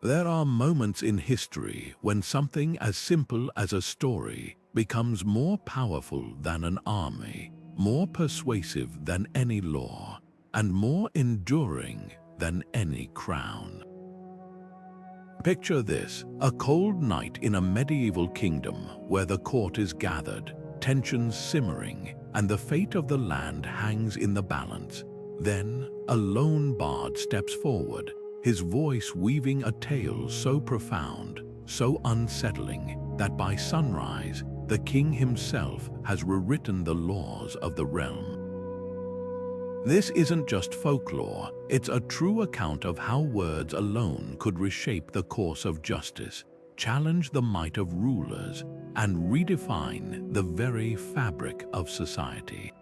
There are moments in history when something as simple as a story becomes more powerful than an army, more persuasive than any law, and more enduring than any crown. Picture this, a cold night in a medieval kingdom where the court is gathered, tensions simmering, and the fate of the land hangs in the balance. Then, a lone bard steps forward, his voice weaving a tale so profound, so unsettling, that by sunrise, the king himself has rewritten the laws of the realm. This isn't just folklore, it's a true account of how words alone could reshape the course of justice, challenge the might of rulers, and redefine the very fabric of society.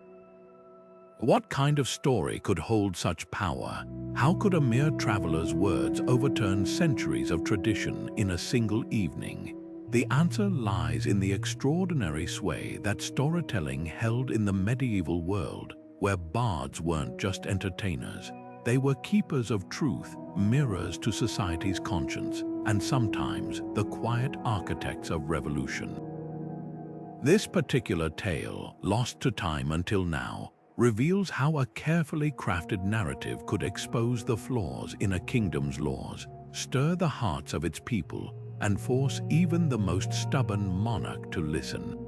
What kind of story could hold such power? How could a mere traveler's words overturn centuries of tradition in a single evening? The answer lies in the extraordinary sway that storytelling held in the medieval world, where bards weren't just entertainers. They were keepers of truth, mirrors to society's conscience, and sometimes the quiet architects of revolution. This particular tale, lost to time until now, reveals how a carefully crafted narrative could expose the flaws in a kingdom's laws, stir the hearts of its people, and force even the most stubborn monarch to listen.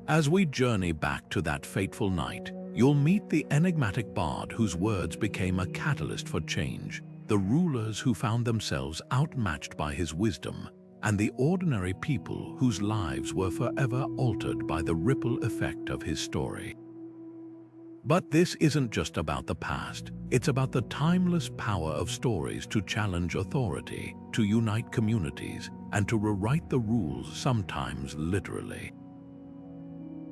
As we journey back to that fateful night, you'll meet the enigmatic bard whose words became a catalyst for change, the rulers who found themselves outmatched by his wisdom, and the ordinary people whose lives were forever altered by the ripple effect of his story. But this isn't just about the past, it's about the timeless power of stories to challenge authority, to unite communities, and to rewrite the rules, sometimes literally.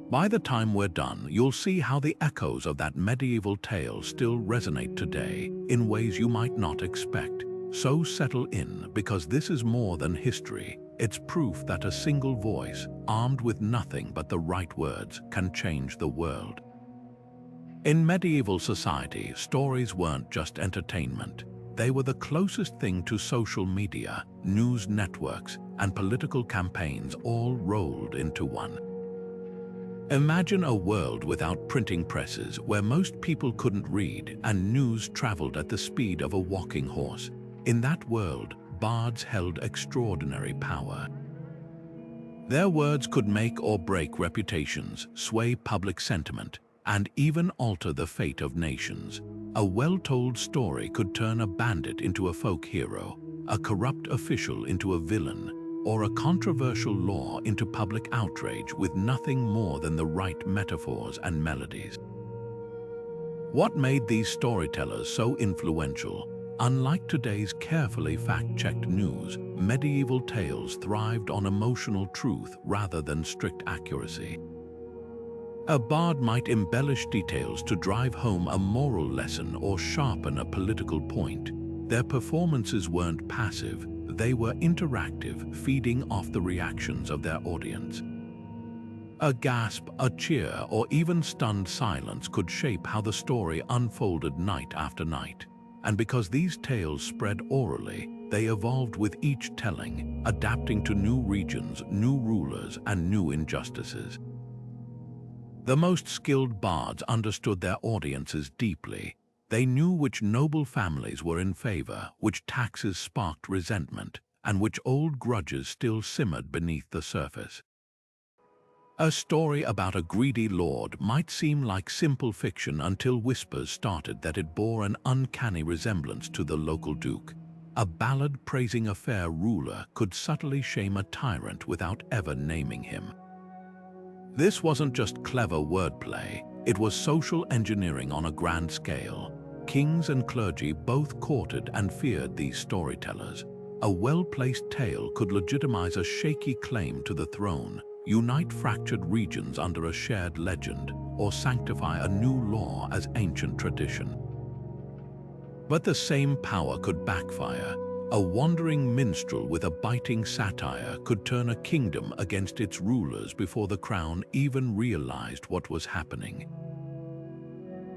By the time we're done, you'll see how the echoes of that medieval tale still resonate today in ways you might not expect. So settle in, because this is more than history. It's proof that a single voice, armed with nothing but the right words, can change the world. In medieval society, stories weren't just entertainment. They were the closest thing to social media, news networks, and political campaigns all rolled into one. Imagine a world without printing presses, where most people couldn't read and news traveled at the speed of a walking horse. In that world, bards held extraordinary power. Their words could make or break reputations, sway public sentiment, and even alter the fate of nations. A well-told story could turn a bandit into a folk hero, a corrupt official into a villain, or a controversial law into public outrage with nothing more than the right metaphors and melodies. What made these storytellers so influential? Unlike today's carefully fact-checked news, medieval tales thrived on emotional truth rather than strict accuracy. A bard might embellish details to drive home a moral lesson or sharpen a political point. Their performances weren't passive, they were interactive, feeding off the reactions of their audience. A gasp, a cheer, or even stunned silence could shape how the story unfolded night after night. And because these tales spread orally, they evolved with each telling, adapting to new regions, new rulers, and new injustices. The most skilled bards understood their audiences deeply. They knew which noble families were in favor, which taxes sparked resentment, and which old grudges still simmered beneath the surface. A story about a greedy lord might seem like simple fiction until whispers started that it bore an uncanny resemblance to the local duke. A ballad praising a fair ruler could subtly shame a tyrant without ever naming him. This wasn't just clever wordplay, it was social engineering on a grand scale. Kings and clergy both courted and feared these storytellers. A well-placed tale could legitimize a shaky claim to the throne, unite fractured regions under a shared legend, or sanctify a new law as ancient tradition. But the same power could backfire. A wandering minstrel with a biting satire could turn a kingdom against its rulers before the crown even realized what was happening.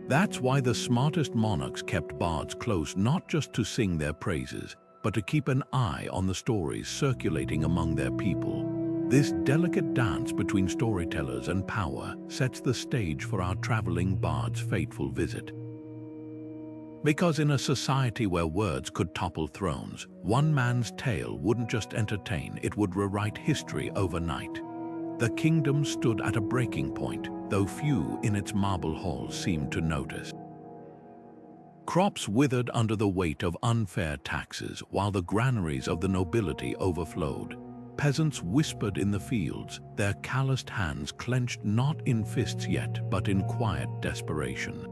That's why the smartest monarchs kept bards close, not just to sing their praises, but to keep an eye on the stories circulating among their people. This delicate dance between storytellers and power sets the stage for our traveling bard's fateful visit. Because in a society where words could topple thrones, one man's tale wouldn't just entertain, it would rewrite history overnight. The kingdom stood at a breaking point, though few in its marble halls seemed to notice. Crops withered under the weight of unfair taxes, while the granaries of the nobility overflowed. Peasants whispered in the fields, their calloused hands clenched not in fists yet, but in quiet desperation.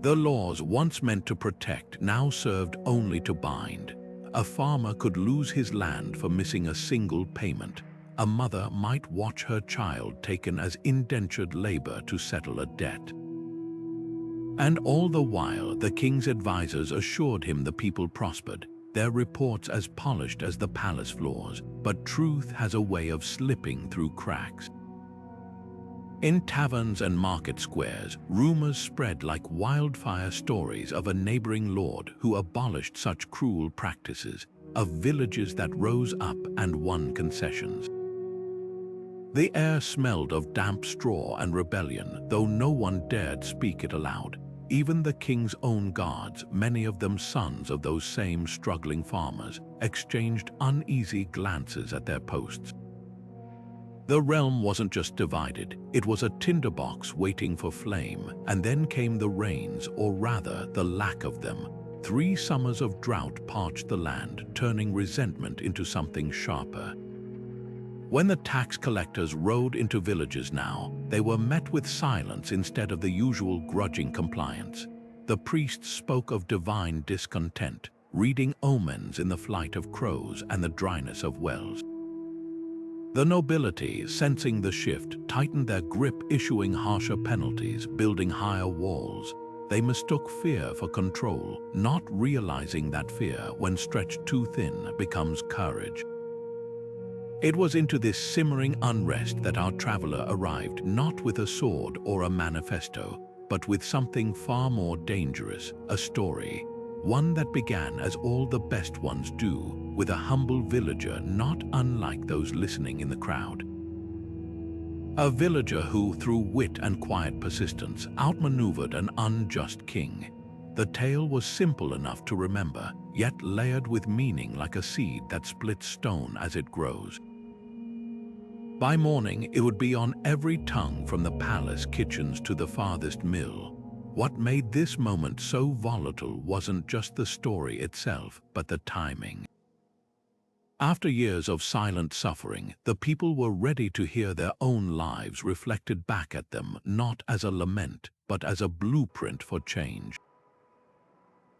The laws once meant to protect now served only to bind. A farmer could lose his land for missing a single payment. A mother might watch her child taken as indentured labor to settle a debt. And all the while, the king's advisors assured him the people prospered, their reports as polished as the palace floors, but truth has a way of slipping through cracks. In taverns and market squares, rumors spread like wildfire, stories of a neighboring lord who abolished such cruel practices, of villages that rose up and won concessions. The air smelled of damp straw and rebellion, though no one dared speak it aloud. Even the king's own guards, many of them sons of those same struggling farmers, exchanged uneasy glances at their posts. The realm wasn't just divided, it was a tinderbox waiting for flame, and then came the rains, or rather the lack of them. 3 summers of drought parched the land, turning resentment into something sharper. When the tax collectors rode into villages now, they were met with silence instead of the usual grudging compliance. The priests spoke of divine discontent, reading omens in the flight of crows and the dryness of wells. The nobility, sensing the shift, tightened their grip, issuing harsher penalties, building higher walls. They mistook fear for control, not realizing that fear, when stretched too thin, becomes courage. It was into this simmering unrest that our traveler arrived, not with a sword or a manifesto, but with something far more dangerous, a story. One that began as all the best ones do, with a humble villager not unlike those listening in the crowd. A villager who, through wit and quiet persistence, outmaneuvered an unjust king. The tale was simple enough to remember, yet layered with meaning like a seed that splits stone as it grows. By morning, it would be on every tongue, from the palace kitchens to the farthest mill. What made this moment so volatile wasn't just the story itself, but the timing. After years of silent suffering, the people were ready to hear their own lives reflected back at them, not as a lament, but as a blueprint for change.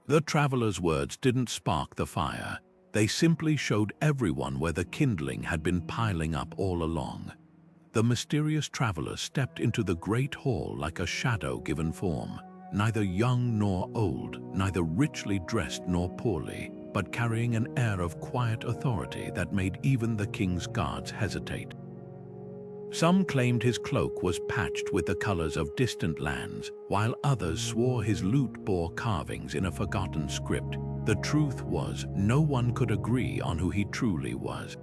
The traveler's words didn't spark the fire. They simply showed everyone where the kindling had been piling up all along. The mysterious traveler stepped into the great hall like a shadow given form, neither young nor old, neither richly dressed nor poorly, but carrying an air of quiet authority that made even the king's guards hesitate. Some claimed his cloak was patched with the colors of distant lands, while others swore his lute bore carvings in a forgotten script. The truth was, no one could agree on who he truly was.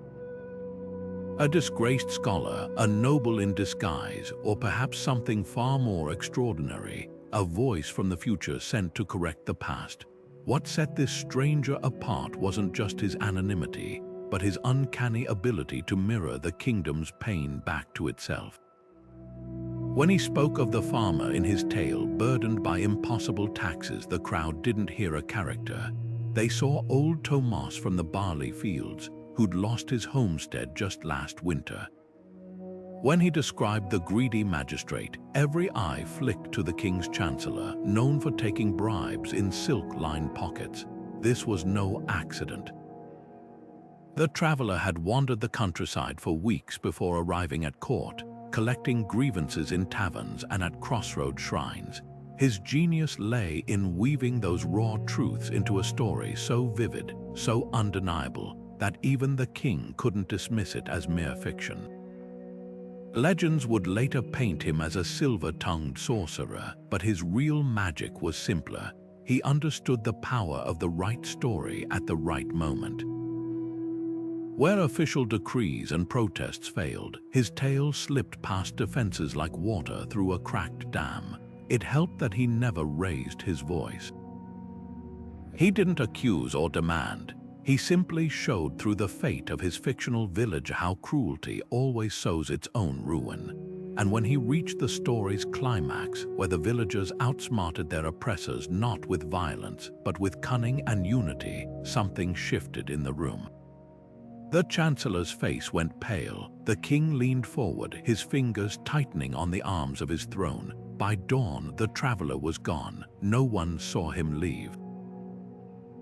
A disgraced scholar, a noble in disguise, or perhaps something far more extraordinary, a voice from the future sent to correct the past. What set this stranger apart wasn't just his anonymity, but his uncanny ability to mirror the kingdom's pain back to itself. When he spoke of the farmer in his tale, burdened by impossible taxes, the crowd didn't hear a character. They saw old Tomas from the barley fields, who'd lost his homestead just last winter. When he described the greedy magistrate, every eye flicked to the king's chancellor, known for taking bribes in silk-lined pockets. This was no accident. The traveler had wandered the countryside for weeks before arriving at court, collecting grievances in taverns and at crossroad shrines. His genius lay in weaving those raw truths into a story so vivid, so undeniable, that even the king couldn't dismiss it as mere fiction. Legends would later paint him as a silver-tongued sorcerer, but his real magic was simpler. he understood the power of the right story at the right moment. Where official decrees and protests failed, his tale slipped past defenses like water through a cracked dam. It helped that he never raised his voice. He didn't accuse or demand. He simply showed through the fate of his fictional village how cruelty always sows its own ruin. And when he reached the story's climax, where the villagers outsmarted their oppressors not with violence, but with cunning and unity, something shifted in the room. The Chancellor's face went pale. The king leaned forward, his fingers tightening on the arms of his throne. By dawn, the traveler was gone. No one saw him leave.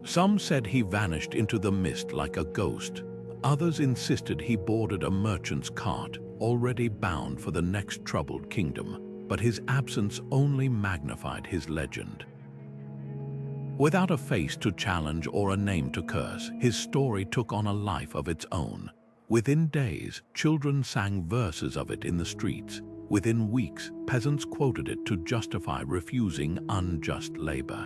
Some said he vanished into the mist like a ghost. Others insisted he boarded a merchant's cart, already bound for the next troubled kingdom. But his absence only magnified his legend. Without a face to challenge or a name to curse, his story took on a life of its own. Within days, children sang verses of it in the streets. Within weeks, peasants quoted it to justify refusing unjust labor.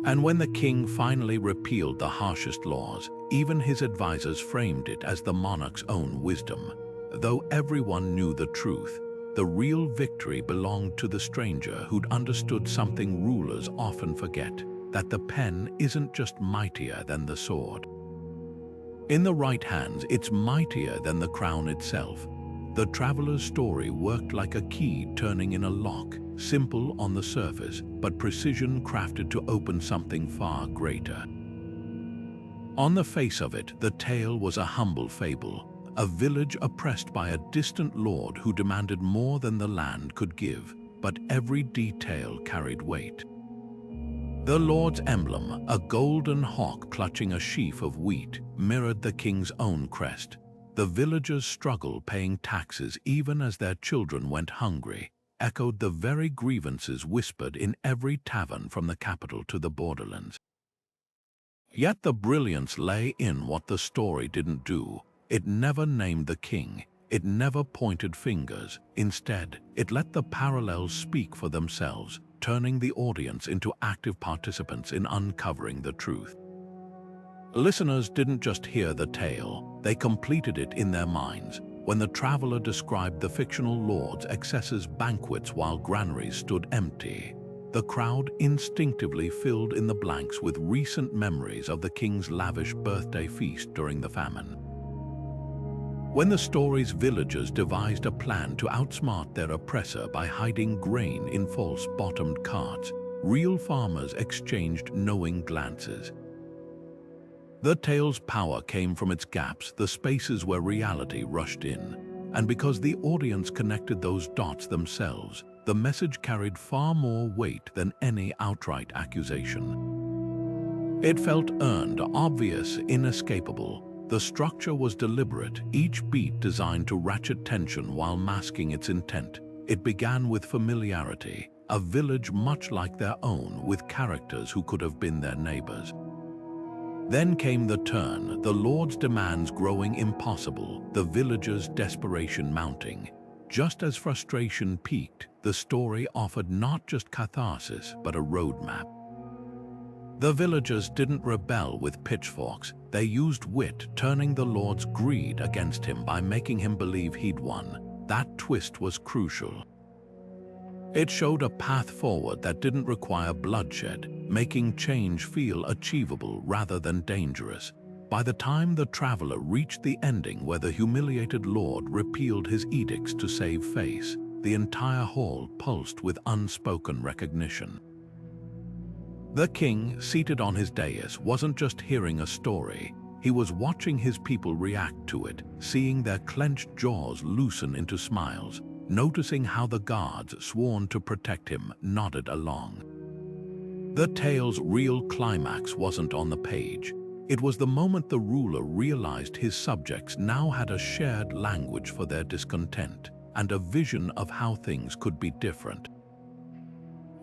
And when the king finally repealed the harshest laws, even his advisors framed it as the monarch's own wisdom. Though everyone knew the truth, the real victory belonged to the stranger who'd understood something rulers often forget, that the pen isn't just mightier than the sword. In the right hands, it's mightier than the crown itself. The traveler's story worked like a key turning in a lock, simple on the surface, but precision crafted to open something far greater. On the face of it, the tale was a humble fable. A village oppressed by a distant lord who demanded more than the land could give, but every detail carried weight. The lord's emblem, a golden hawk clutching a sheaf of wheat, mirrored the king's own crest. The villagers' struggle paying taxes even as their children went hungry echoed the very grievances whispered in every tavern from the capital to the borderlands. Yet the brilliance lay in what the story didn't do. It never named the king. It never pointed fingers. Instead, it let the parallels speak for themselves, turning the audience into active participants in uncovering the truth. Listeners didn't just hear the tale, they completed it in their minds. When the traveler described the fictional lord's excesses banquets while granaries stood empty, the crowd instinctively filled in the blanks with recent memories of the king's lavish birthday feast during the famine. When the story's villagers devised a plan to outsmart their oppressor by hiding grain in false-bottomed carts, real farmers exchanged knowing glances. The tale's power came from its gaps, the spaces where reality rushed in. And because the audience connected those dots themselves, the message carried far more weight than any outright accusation. It felt earned, obvious, inescapable. The structure was deliberate, each beat designed to ratchet tension while masking its intent. It began with familiarity, a village much like their own, with characters who could have been their neighbors. Then came the turn, the lord's demands growing impossible, the villagers' desperation mounting. Just as frustration peaked, the story offered not just catharsis, but a roadmap. The villagers didn't rebel with pitchforks. They used wit, turning the lord's greed against him by making him believe he'd won. That twist was crucial. It showed a path forward that didn't require bloodshed, making change feel achievable rather than dangerous. By the time the traveler reached the ending where the humiliated lord repealed his edicts to save face, the entire hall pulsed with unspoken recognition. The king, seated on his dais, wasn't just hearing a story. He was watching his people react to it, seeing their clenched jaws loosen into smiles, noticing how the guards sworn to protect him nodded along. The tale's real climax wasn't on the page. It was the moment the ruler realized his subjects now had a shared language for their discontent and a vision of how things could be different.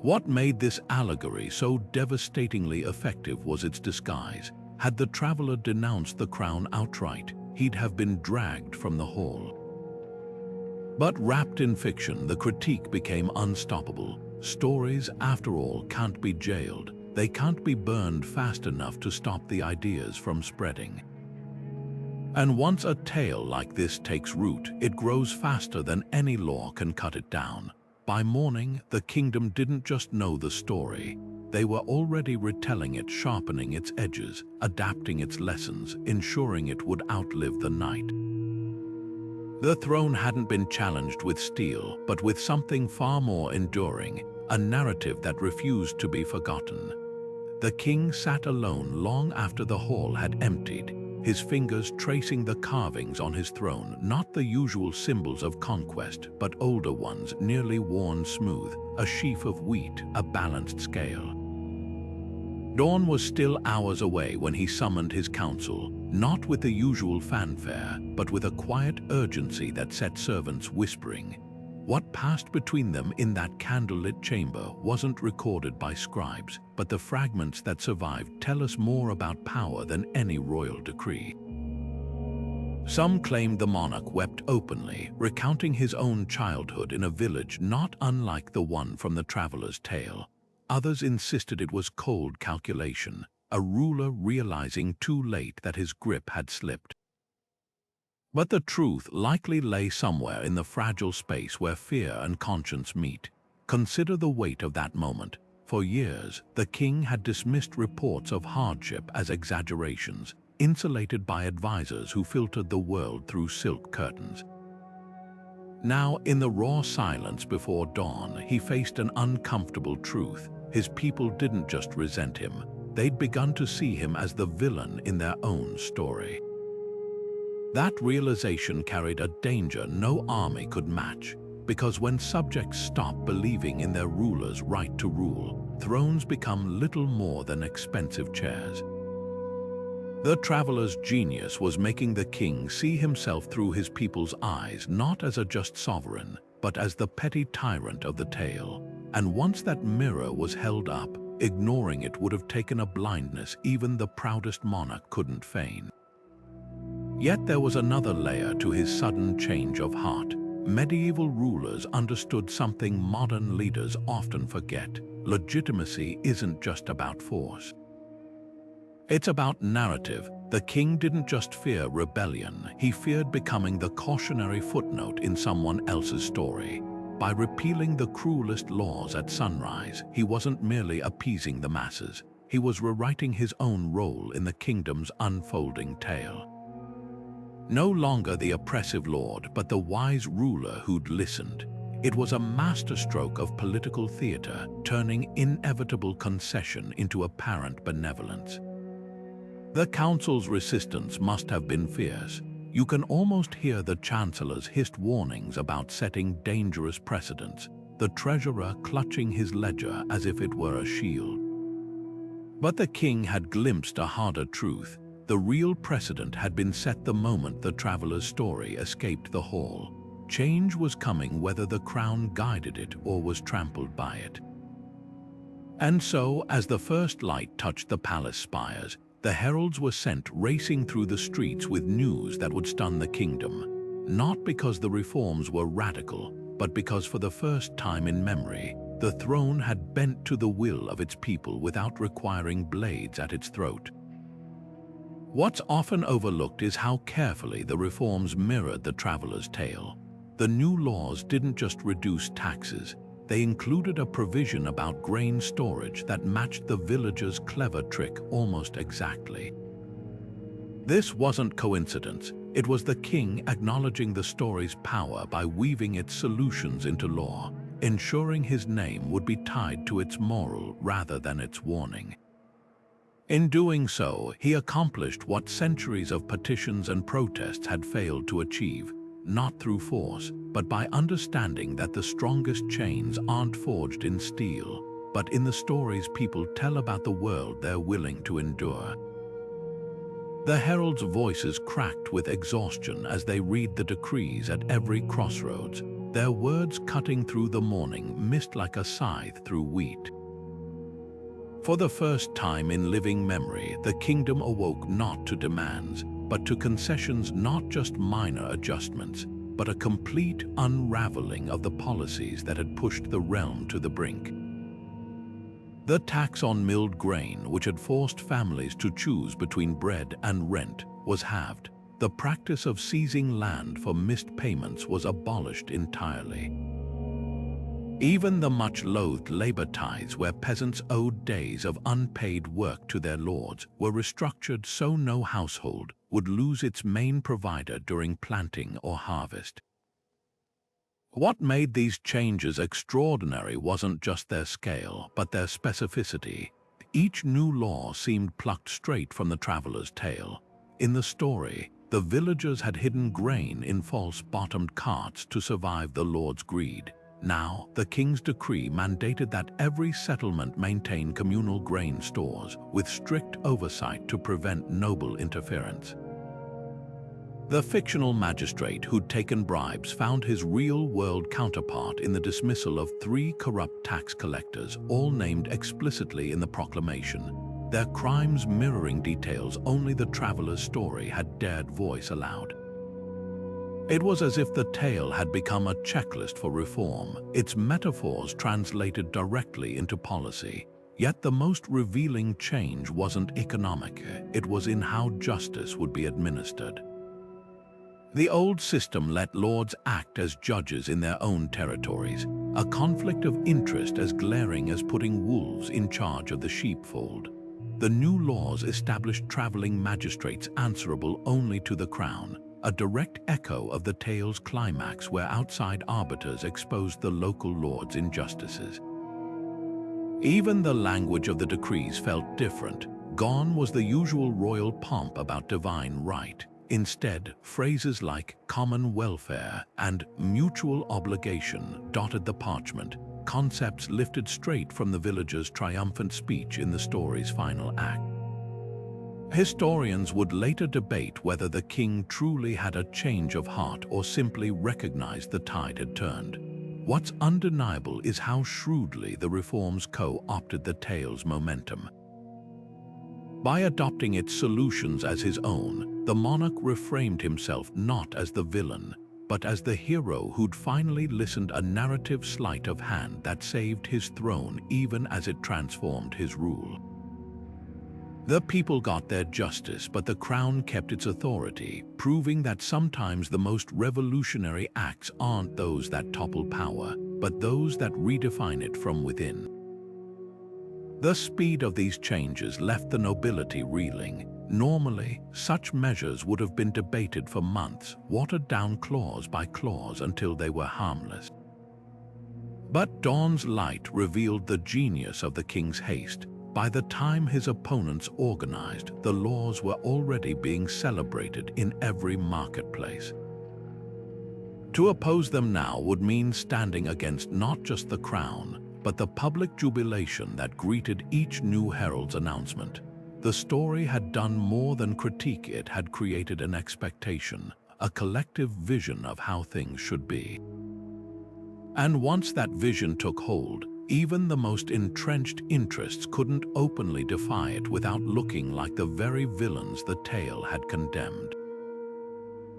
What made this allegory so devastatingly effective was its disguise. Had the traveler denounced the crown outright, he'd have been dragged from the hall. But wrapped in fiction, the critique became unstoppable. Stories, after all, can't be jailed. They can't be burned fast enough to stop the ideas from spreading. And once a tale like this takes root, it grows faster than any law can cut it down. By morning, the kingdom didn't just know the story. They were already retelling it, sharpening its edges, adapting its lessons, ensuring it would outlive the night. The throne hadn't been challenged with steel, but with something far more enduring, a narrative that refused to be forgotten. The king sat alone long after the hall had emptied, his fingers tracing the carvings on his throne, not the usual symbols of conquest, but older ones, nearly worn smooth, a sheaf of wheat, a balanced scale. Dawn was still hours away when he summoned his council, not with the usual fanfare, but with a quiet urgency that set servants whispering. What passed between them in that candlelit chamber wasn't recorded by scribes, but the fragments that survived tell us more about power than any royal decree. Some claimed the monarch wept openly, recounting his own childhood in a village not unlike the one from the traveler's tale. Others insisted it was cold calculation, a ruler realizing too late that his grip had slipped. But the truth likely lay somewhere in the fragile space where fear and conscience meet. Consider the weight of that moment. For years, the king had dismissed reports of hardship as exaggerations, insulated by advisors who filtered the world through silk curtains. Now, in the raw silence before dawn, he faced an uncomfortable truth. His people didn't just resent him. They'd begun to see him as the villain in their own story. That realization carried a danger no army could match, because when subjects stop believing in their ruler's right to rule, thrones become little more than expensive chairs. The traveler's genius was making the king see himself through his people's eyes, not as a just sovereign, but as the petty tyrant of the tale. And once that mirror was held up, ignoring it would have taken a blindness even the proudest monarch couldn't feign. Yet there was another layer to his sudden change of heart. Medieval rulers understood something modern leaders often forget. Legitimacy isn't just about force. It's about narrative. The king didn't just fear rebellion, he feared becoming the cautionary footnote in someone else's story. By repealing the cruelest laws at sunrise, he wasn't merely appeasing the masses, he was rewriting his own role in the kingdom's unfolding tale. No longer the oppressive lord, but the wise ruler who'd listened. It was a masterstroke of political theater, turning inevitable concession into apparent benevolence. The council's resistance must have been fierce. You can almost hear the chancellor's hissed warnings about setting dangerous precedents, the treasurer clutching his ledger as if it were a shield. But the king had glimpsed a harder truth. The real precedent had been set the moment the traveler's story escaped the hall. Change was coming whether the crown guided it or was trampled by it. And so, as the first light touched the palace spires, the heralds were sent racing through the streets with news that would stun the kingdom. Not because the reforms were radical, but because for the first time in memory, the throne had bent to the will of its people without requiring blades at its throat. What's often overlooked is how carefully the reforms mirrored the traveler's tale. The new laws didn't just reduce taxes, they included a provision about grain storage that matched the villagers' clever trick almost exactly. This wasn't coincidence, it was the king acknowledging the story's power by weaving its solutions into law, ensuring his name would be tied to its moral rather than its warning. In doing so, he accomplished what centuries of petitions and protests had failed to achieve, not through force, but by understanding that the strongest chains aren't forged in steel, but in the stories people tell about the world they're willing to endure. The heralds' voices cracked with exhaustion as they read the decrees at every crossroads, their words cutting through the morning mist like a scythe through wheat. For the first time in living memory, the kingdom awoke not to demands, but to concessions, not just minor adjustments. but a complete unraveling of the policies that had pushed the realm to the brink. The tax on milled grain, which had forced families to choose between bread and rent, was halved. The practice of seizing land for missed payments was abolished entirely. Even the much-loathed labor tithes, where peasants owed days of unpaid work to their lords, were restructured so no household would lose its main provider during planting or harvest. What made these changes extraordinary wasn't just their scale, but their specificity. Each new law seemed plucked straight from the traveler's tale. In the story, the villagers had hidden grain in false-bottomed carts to survive the lord's greed. Now, the king's decree mandated that every settlement maintain communal grain stores, with strict oversight to prevent noble interference. The fictional magistrate who'd taken bribes found his real-world counterpart in the dismissal of 3 corrupt tax collectors, all named explicitly in the proclamation, their crimes mirroring details only the traveler's story had dared voice aloud. It was as if the tale had become a checklist for reform, its metaphors translated directly into policy. Yet the most revealing change wasn't economic, it was in how justice would be administered. The old system let lords act as judges in their own territories, a conflict of interest as glaring as putting wolves in charge of the sheepfold. The new laws established traveling magistrates answerable only to the crown, a direct echo of the tale's climax where outside arbiters exposed the local lords' injustices. Even the language of the decrees felt different. Gone was the usual royal pomp about divine right. Instead, phrases like common welfare and mutual obligation dotted the parchment, concepts lifted straight from the villagers' triumphant speech in the story's final act. Historians would later debate whether the king truly had a change of heart or simply recognized the tide had turned. What's undeniable is how shrewdly the reforms co-opted the tale's momentum. By adopting its solutions as his own, the monarch reframed himself not as the villain, but as the hero who'd finally listened a narrative sleight of hand that saved his throne even as it transformed his rule. The people got their justice, but the crown kept its authority, proving that sometimes the most revolutionary acts aren't those that topple power, but those that redefine it from within. The speed of these changes left the nobility reeling. Normally, such measures would have been debated for months, watered down clause by clause until they were harmless. But dawn's light revealed the genius of the king's haste. By the time his opponents organized, the laws were already being celebrated in every marketplace. To oppose them now would mean standing against not just the crown, but the public jubilation that greeted each new herald's announcement. The story had done more than critique, it had created an expectation, a collective vision of how things should be. And once that vision took hold, even the most entrenched interests couldn't openly defy it without looking like the very villains the tale had condemned.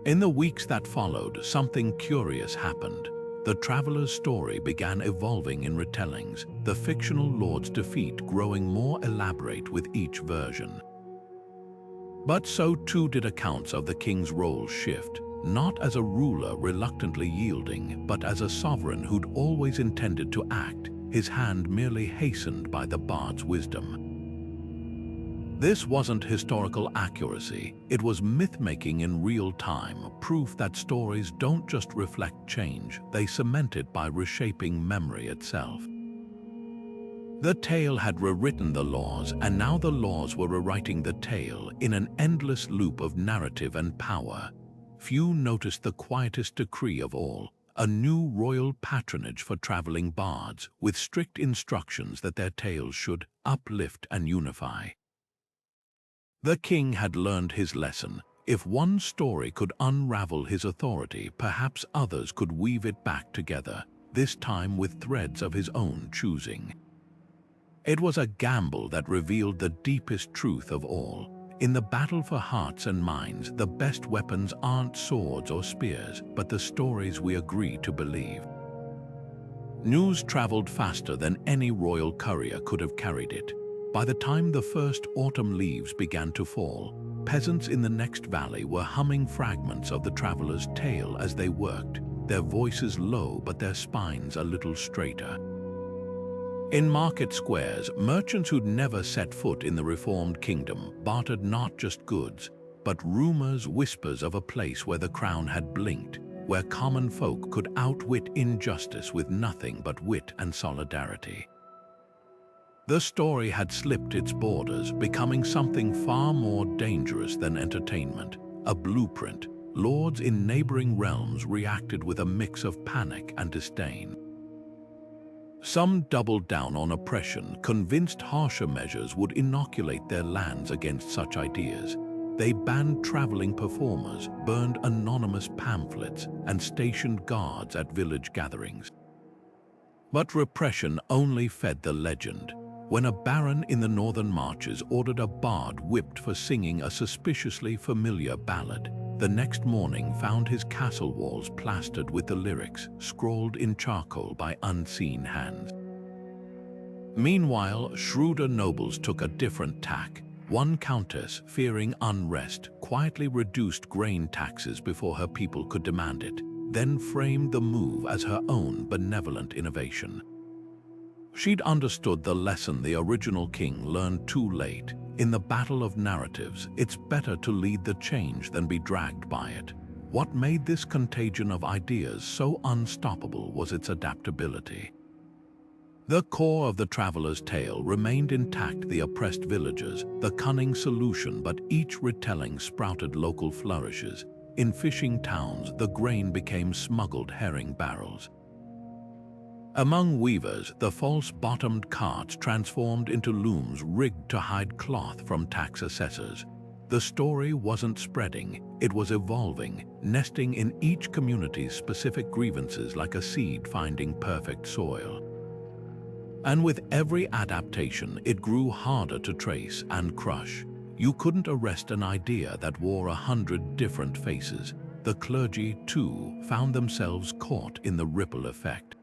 In the weeks that followed, something curious happened. The traveler's story began evolving in Retellings, the fictional lord's defeat growing more elaborate with each version. But so too did accounts of the king's role shift, not as a ruler reluctantly yielding, but as a sovereign who'd always intended to act, his hand merely hastened by the bard's wisdom. This wasn't historical accuracy, it was myth-making in real time, proof that stories don't just reflect change, they cement it by reshaping memory itself. The tale had rewritten the laws, and now the laws were rewriting the tale in an endless loop of narrative and power. Few noticed the quietest decree of all, a new royal patronage for traveling bards, with strict instructions that their tales should uplift and unify. The king had learned his lesson. If one story could unravel his authority, perhaps others could weave it back together, this time with threads of his own choosing. It was a gamble that revealed the deepest truth of all. In the battle for hearts and minds, the best weapons aren't swords or spears, but the stories we agree to believe. News traveled faster than any royal courier could have carried it. By the time the first autumn leaves began to fall, peasants in the next valley were humming fragments of the traveler's tale as they worked, their voices low but their spines a little straighter. In market squares, merchants who'd never set foot in the reformed kingdom bartered not just goods, but rumors, whispers of a place where the crown had blinked, where common folk could outwit injustice with nothing but wit and solidarity. The story had slipped its borders, becoming something far more dangerous than entertainment, a blueprint. Lords in neighboring realms reacted with a mix of panic and disdain. Some doubled down on oppression, convinced harsher measures would inoculate their lands against such ideas. They banned traveling performers, burned anonymous pamphlets, and stationed guards at village gatherings. But repression only fed the legend. When a baron in the northern marches ordered a bard whipped for singing a suspiciously familiar ballad, the next morning found his castle walls plastered with the lyrics, scrawled in charcoal by unseen hands. Meanwhile, shrewder nobles took a different tack. One countess, fearing unrest, quietly reduced grain taxes before her people could demand it, then framed the move as her own benevolent innovation. She'd understood the lesson the original king learned too late. In the battle of narratives, it's better to lead the change than be dragged by it. What made this contagion of ideas so unstoppable was its adaptability. The core of the traveler's tale remained intact: the oppressed villagers, the cunning solution, but each retelling sprouted local flourishes. In fishing towns, the grain became smuggled herring barrels. Among weavers, the false-bottomed carts transformed into looms rigged to hide cloth from tax assessors. The story wasn't spreading, it was evolving, nesting in each community's specific grievances like a seed finding perfect soil. And with every adaptation, it grew harder to trace and crush. You couldn't arrest an idea that wore 100 different faces. The clergy, too, found themselves caught in the ripple effect.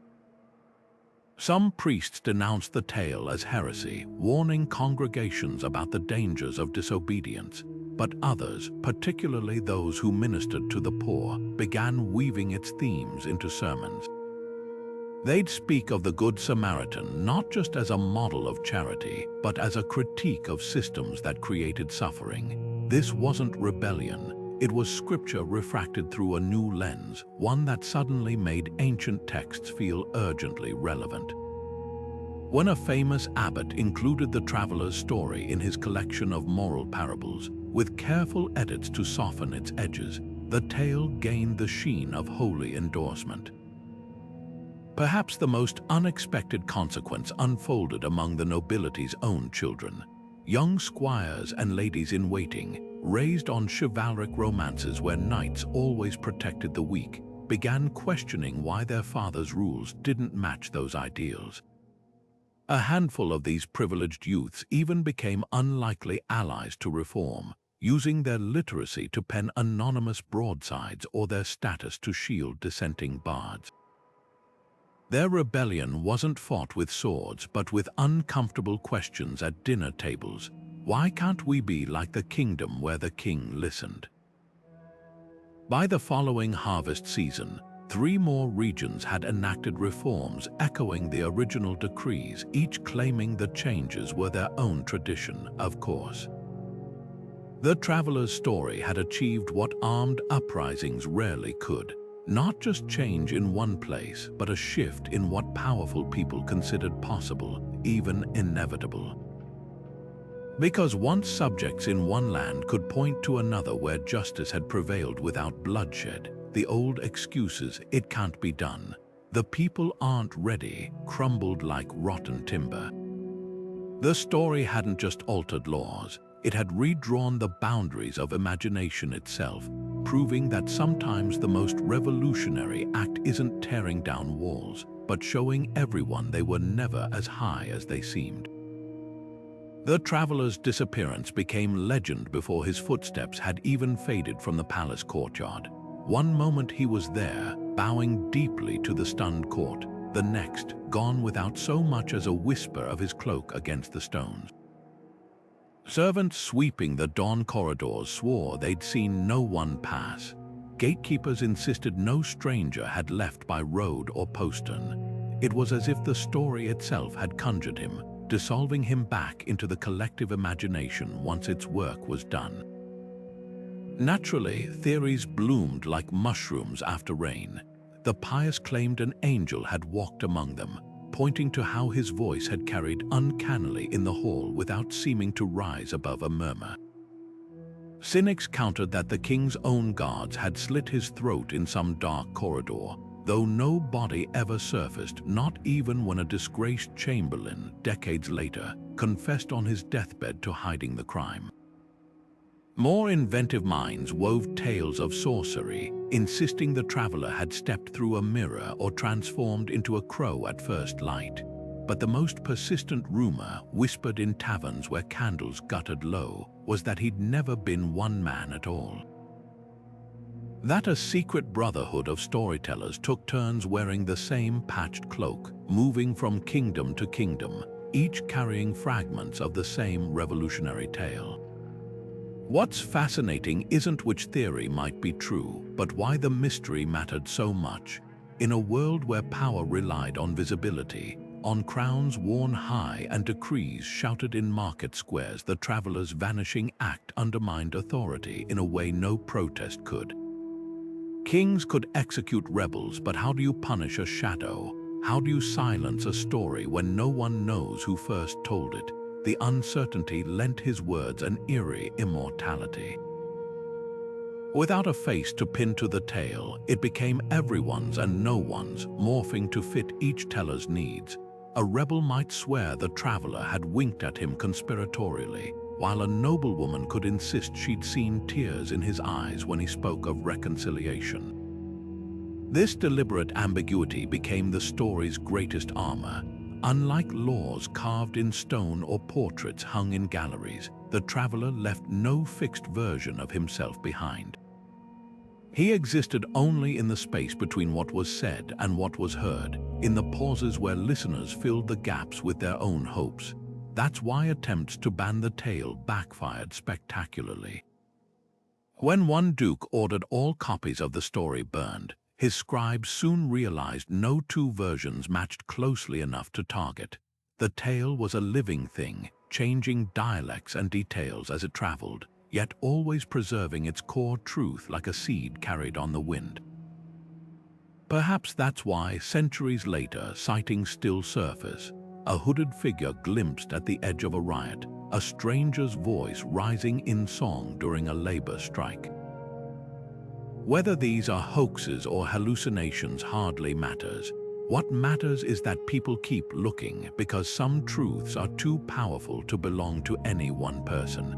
Some priests denounced the tale as heresy, warning congregations about the dangers of disobedience. But others, particularly those who ministered to the poor, began weaving its themes into sermons. They'd speak of the Good Samaritan not just as a model of charity, but as a critique of systems that created suffering. This wasn't rebellion. It was scripture refracted through a new lens, one that suddenly made ancient texts feel urgently relevant. When a famous abbot included the traveler's story in his collection of moral parables, with careful edits to soften its edges, the tale gained the sheen of holy endorsement. Perhaps the most unexpected consequence unfolded among the nobility's own children. Young squires and ladies-in-waiting, raised on chivalric romances where knights always protected the weak, began questioning why their fathers' rules didn't match those ideals. A handful of these privileged youths even became unlikely allies to reform, using their literacy to pen anonymous broadsides or their status to shield dissenting bards. Their rebellion wasn't fought with swords, but with uncomfortable questions at dinner tables. Why can't we be like the kingdom where the king listened? By the following harvest season, 3 more regions had enacted reforms echoing the original decrees, each claiming the changes were their own tradition, of course. The traveler's story had achieved what armed uprisings rarely could. Not just change in one place, but a shift in what powerful people considered possible, even inevitable. Because once subjects in one land could point to another where justice had prevailed without bloodshed, the old excuses, "it can't be done, the people aren't ready," crumbled like rotten timber. The story hadn't just altered laws, it had redrawn the boundaries of imagination itself, proving that sometimes the most revolutionary act isn't tearing down walls, but showing everyone they were never as high as they seemed. The traveler's disappearance became legend before his footsteps had even faded from the palace courtyard. One moment he was there, bowing deeply to the stunned court, the next, gone without so much as a whisper of his cloak against the stones. Servants sweeping the dawn corridors swore they'd seen no one pass. Gatekeepers insisted no stranger had left by road or postern. It was as if the story itself had conjured him, dissolving him back into the collective imagination once its work was done. Naturally, theories bloomed like mushrooms after rain. The pious claimed an angel had walked among them, pointing to how his voice had carried uncannily in the hall without seeming to rise above a murmur. Cynics countered that the king's own guards had slit his throat in some dark corridor, though no body ever surfaced, not even when a disgraced chamberlain, decades later, confessed on his deathbed to hiding the crime. More inventive minds wove tales of sorcery, insisting the traveler had stepped through a mirror or transformed into a crow at first light. But the most persistent rumor, whispered in taverns where candles guttered low, was that he'd never been one man at all. That a secret brotherhood of storytellers took turns wearing the same patched cloak, moving from kingdom to kingdom, each carrying fragments of the same revolutionary tale. What's fascinating isn't which theory might be true, but why the mystery mattered so much. In a world where power relied on visibility, on crowns worn high and decrees shouted in market squares, the traveler's vanishing act undermined authority in a way no protest could. Kings could execute rebels, but how do you punish a shadow? How do you silence a story when no one knows who first told it? The uncertainty lent his words an eerie immortality. Without a face to pin to the tale, it became everyone's and no one's, morphing to fit each teller's needs. A rebel might swear the traveler had winked at him conspiratorially, while a noblewoman could insist she'd seen tears in his eyes when he spoke of reconciliation. This deliberate ambiguity became the story's greatest armor. Unlike laws carved in stone or portraits hung in galleries, the traveler left no fixed version of himself behind. He existed only in the space between what was said and what was heard, in the pauses where listeners filled the gaps with their own hopes. That's why attempts to ban the tale backfired spectacularly. When one duke ordered all copies of the story burned, his scribes soon realized no two versions matched closely enough to target. The tale was a living thing, changing dialects and details as it traveled, yet always preserving its core truth like a seed carried on the wind. Perhaps that's why, centuries later, sightings still surface. A hooded figure glimpsed at the edge of a riot, a stranger's voice rising in song during a labor strike. Whether these are hoaxes or hallucinations hardly matters. What matters is that people keep looking, because some truths are too powerful to belong to any one person.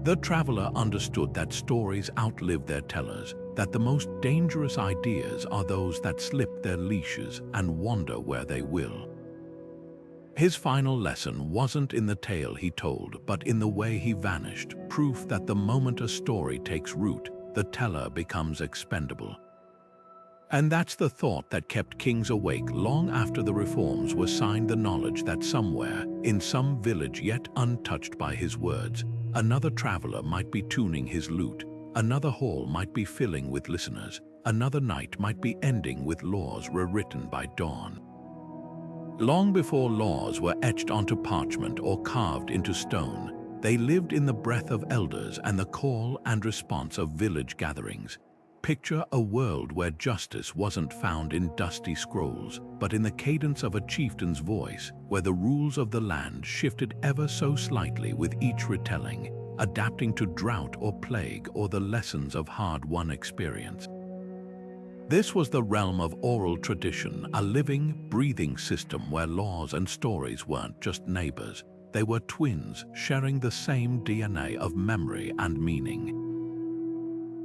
The traveler understood that stories outlive their tellers, that the most dangerous ideas are those that slip their leashes and wander where they will. His final lesson wasn't in the tale he told, but in the way he vanished, proof that the moment a story takes root, the teller becomes expendable. And that's the thought that kept kings awake long after the reforms were signed, the knowledge that somewhere, in some village yet untouched by his words, another traveler might be tuning his lute, another hall might be filling with listeners, another night might be ending with laws rewritten by dawn. Long before laws were etched onto parchment or carved into stone, they lived in the breath of elders and the call and response of village gatherings. Picture a world where justice wasn't found in dusty scrolls, but in the cadence of a chieftain's voice, where the rules of the land shifted ever so slightly with each retelling, adapting to drought or plague or the lessons of hard-won experience. This was the realm of oral tradition, a living, breathing system where laws and stories weren't just neighbors. They were twins, sharing the same DNA of memory and meaning.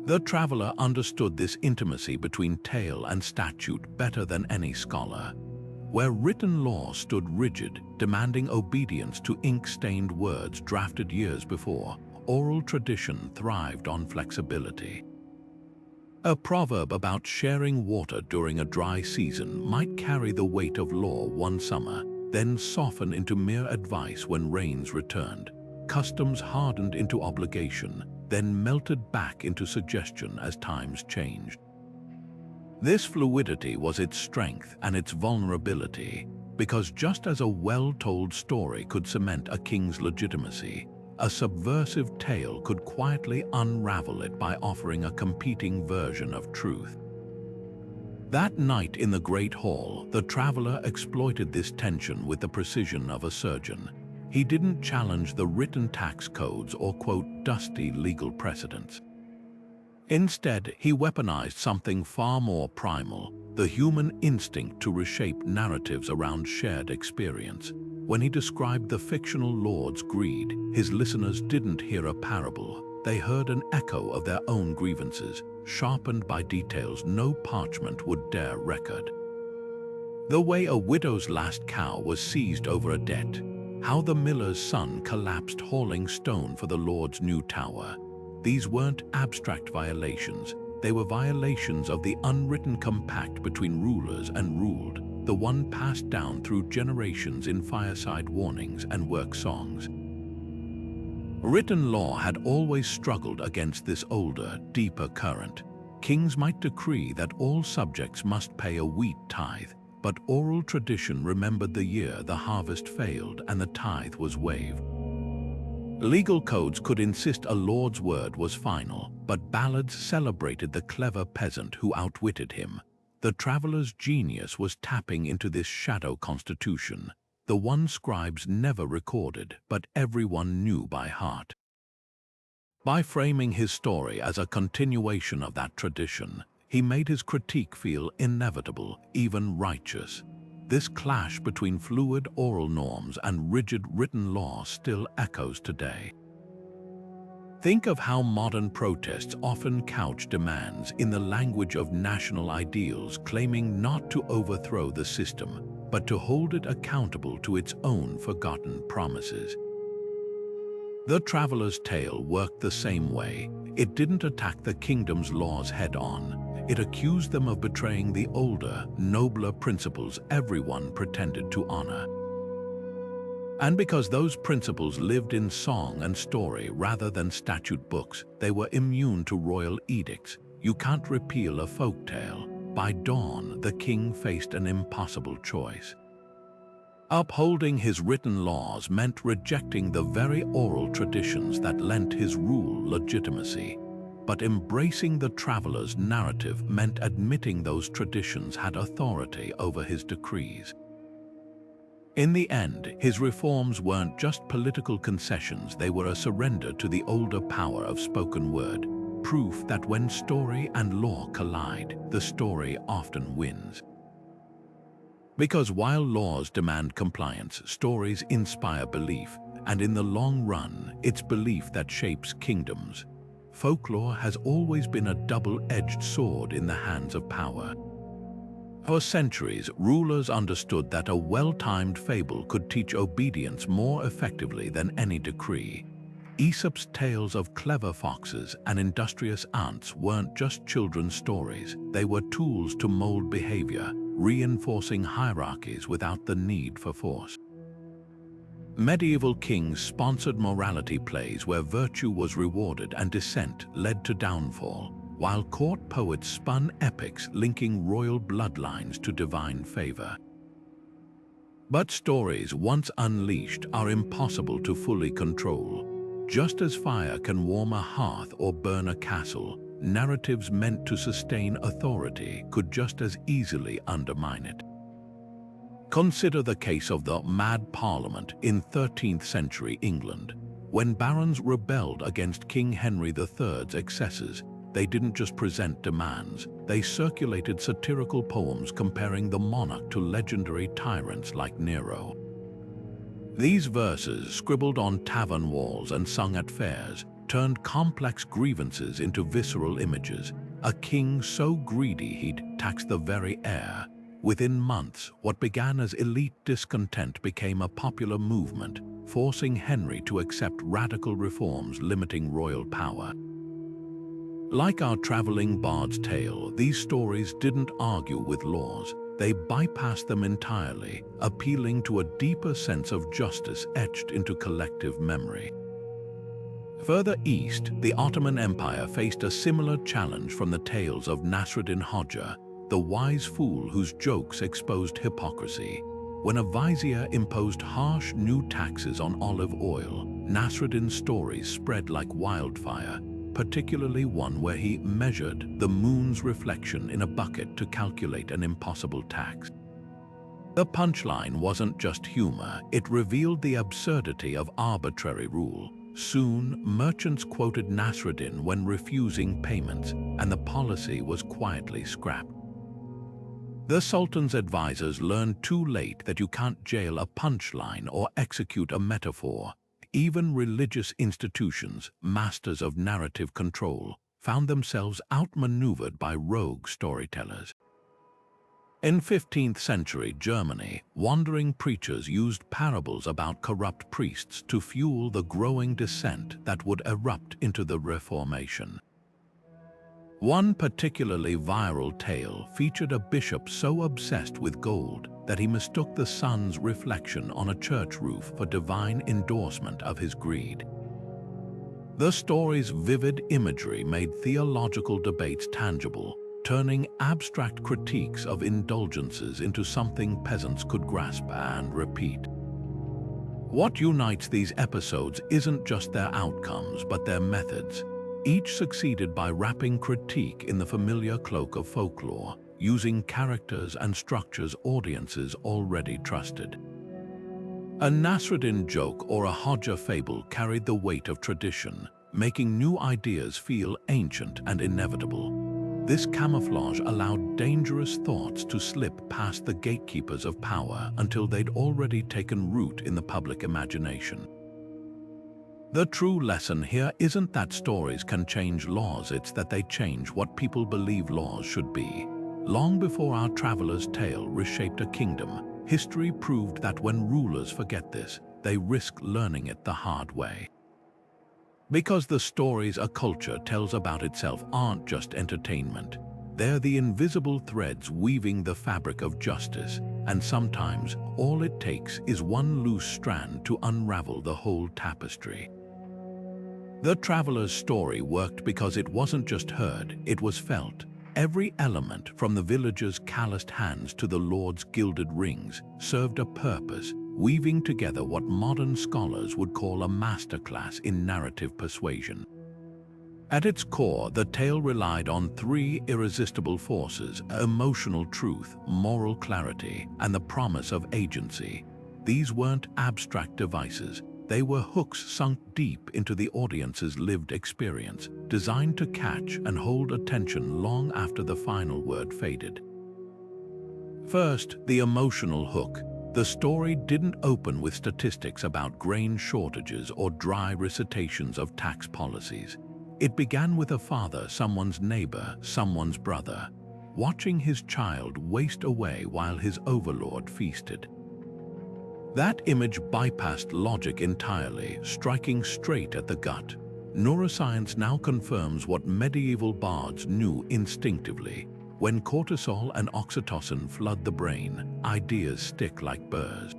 The traveler understood this intimacy between tale and statute better than any scholar. Where written law stood rigid, demanding obedience to ink-stained words drafted years before, oral tradition thrived on flexibility. A proverb about sharing water during a dry season might carry the weight of law one summer, then soften into mere advice when rains returned. Customs hardened into obligation, then melted back into suggestion as times changed. This fluidity was its strength and its vulnerability, because just as a well-told story could cement a king's legitimacy, a subversive tale could quietly unravel it by offering a competing version of truth. That night in the Great Hall, the traveler exploited this tension with the precision of a surgeon. He didn't challenge the written tax codes or quote dusty legal precedents. Instead, he weaponized something far more primal, the human instinct to reshape narratives around shared experience. When he described the fictional lord's greed, his listeners didn't hear a parable. They heard an echo of their own grievances, sharpened by details no parchment would dare record. The way a widow's last cow was seized over a debt, how the miller's son collapsed hauling stone for the lord's new tower. These weren't abstract violations, they were violations of the unwritten compact between rulers and ruled, the one passed down through generations in fireside warnings and work songs. Written law had always struggled against this older, deeper current. Kings might decree that all subjects must pay a wheat tithe, but oral tradition remembered the year the harvest failed and the tithe was waived. Legal codes could insist a lord's word was final, but ballads celebrated the clever peasant who outwitted him. The traveler's genius was tapping into this shadow constitution, the one scribes never recorded, but everyone knew by heart. By framing his story as a continuation of that tradition, he made his critique feel inevitable, even righteous. This clash between fluid oral norms and rigid written law still echoes today. Think of how modern protests often couch demands in the language of national ideals, claiming not to overthrow the system, but to hold it accountable to its own forgotten promises. The Traveler's Tale worked the same way. It didn't attack the kingdom's laws head-on. It accused them of betraying the older, nobler principles everyone pretended to honor. And because those principles lived in song and story rather than statute books, they were immune to royal edicts. You can't repeal a folktale. By dawn, the king faced an impossible choice. Upholding his written laws meant rejecting the very oral traditions that lent his rule legitimacy. But embracing the traveler's narrative meant admitting those traditions had authority over his decrees. In the end, his reforms weren't just political concessions, they were a surrender to the older power of spoken word, proof that when story and law collide, the story often wins. Because while laws demand compliance, stories inspire belief, and in the long run, it's belief that shapes kingdoms. Folklore has always been a double-edged sword in the hands of power. For centuries, rulers understood that a well-timed fable could teach obedience more effectively than any decree. Aesop's tales of clever foxes and industrious ants weren't just children's stories, they were tools to mold behavior, reinforcing hierarchies without the need for force. Medieval kings sponsored morality plays where virtue was rewarded and dissent led to downfall, while court poets spun epics linking royal bloodlines to divine favor. But stories, once unleashed, are impossible to fully control. Just as fire can warm a hearth or burn a castle, narratives meant to sustain authority could just as easily undermine it. Consider the case of the Mad Parliament in 13th century England. When barons rebelled against King Henry III's excesses, they didn't just present demands, they circulated satirical poems comparing the monarch to legendary tyrants like Nero. These verses, scribbled on tavern walls and sung at fairs, turned complex grievances into visceral images. A king so greedy he'd tax the very air, Within months, what began as elite discontent became a popular movement, forcing Henry to accept radical reforms limiting royal power. Like our traveling bard's tale, these stories didn't argue with laws. They bypassed them entirely, appealing to a deeper sense of justice etched into collective memory. Further east, the Ottoman Empire faced a similar challenge from the tales of Nasruddin Hoxha, the wise fool whose jokes exposed hypocrisy. When a vizier imposed harsh new taxes on olive oil, Nasruddin's stories spread like wildfire, particularly one where he measured the moon's reflection in a bucket to calculate an impossible tax. The punchline wasn't just humor, it revealed the absurdity of arbitrary rule. Soon, merchants quoted Nasruddin when refusing payments, and the policy was quietly scrapped. The Sultan's advisors learned too late that you can't jail a punchline or execute a metaphor. Even religious institutions, masters of narrative control, found themselves outmaneuvered by rogue storytellers. In 15th century Germany, wandering preachers used parables about corrupt priests to fuel the growing dissent that would erupt into the Reformation. One particularly viral tale featured a bishop so obsessed with gold that he mistook the sun's reflection on a church roof for divine endorsement of his greed. The story's vivid imagery made theological debates tangible, turning abstract critiques of indulgences into something peasants could grasp and repeat. What unites these episodes isn't just their outcomes, but their methods. Each succeeded by wrapping critique in the familiar cloak of folklore, using characters and structures audiences already trusted. A Nasruddin joke or a Hoxha fable carried the weight of tradition, making new ideas feel ancient and inevitable. This camouflage allowed dangerous thoughts to slip past the gatekeepers of power until they'd already taken root in the public imagination. The true lesson here isn't that stories can change laws, it's that they change what people believe laws should be. Long before our traveler's tale reshaped a kingdom, history proved that when rulers forget this, they risk learning it the hard way. Because the stories a culture tells about itself aren't just entertainment. They're the invisible threads weaving the fabric of justice, and sometimes all it takes is one loose strand to unravel the whole tapestry. The traveler's story worked because it wasn't just heard, it was felt. Every element, from the villager's calloused hands to the lord's gilded rings, served a purpose, weaving together what modern scholars would call a masterclass in narrative persuasion. At its core, the tale relied on three irresistible forces: emotional truth, moral clarity, and the promise of agency. These weren't abstract devices. They were hooks sunk deep into the audience's lived experience, designed to catch and hold attention long after the final word faded. First, the emotional hook. The story didn't open with statistics about grain shortages or dry recitations of tax policies. It began with a father, someone's neighbor, someone's brother, watching his child waste away while his overlord feasted. That image bypassed logic entirely, striking straight at the gut. Neuroscience now confirms what medieval bards knew instinctively. When cortisol and oxytocin flood the brain, ideas stick like burrs.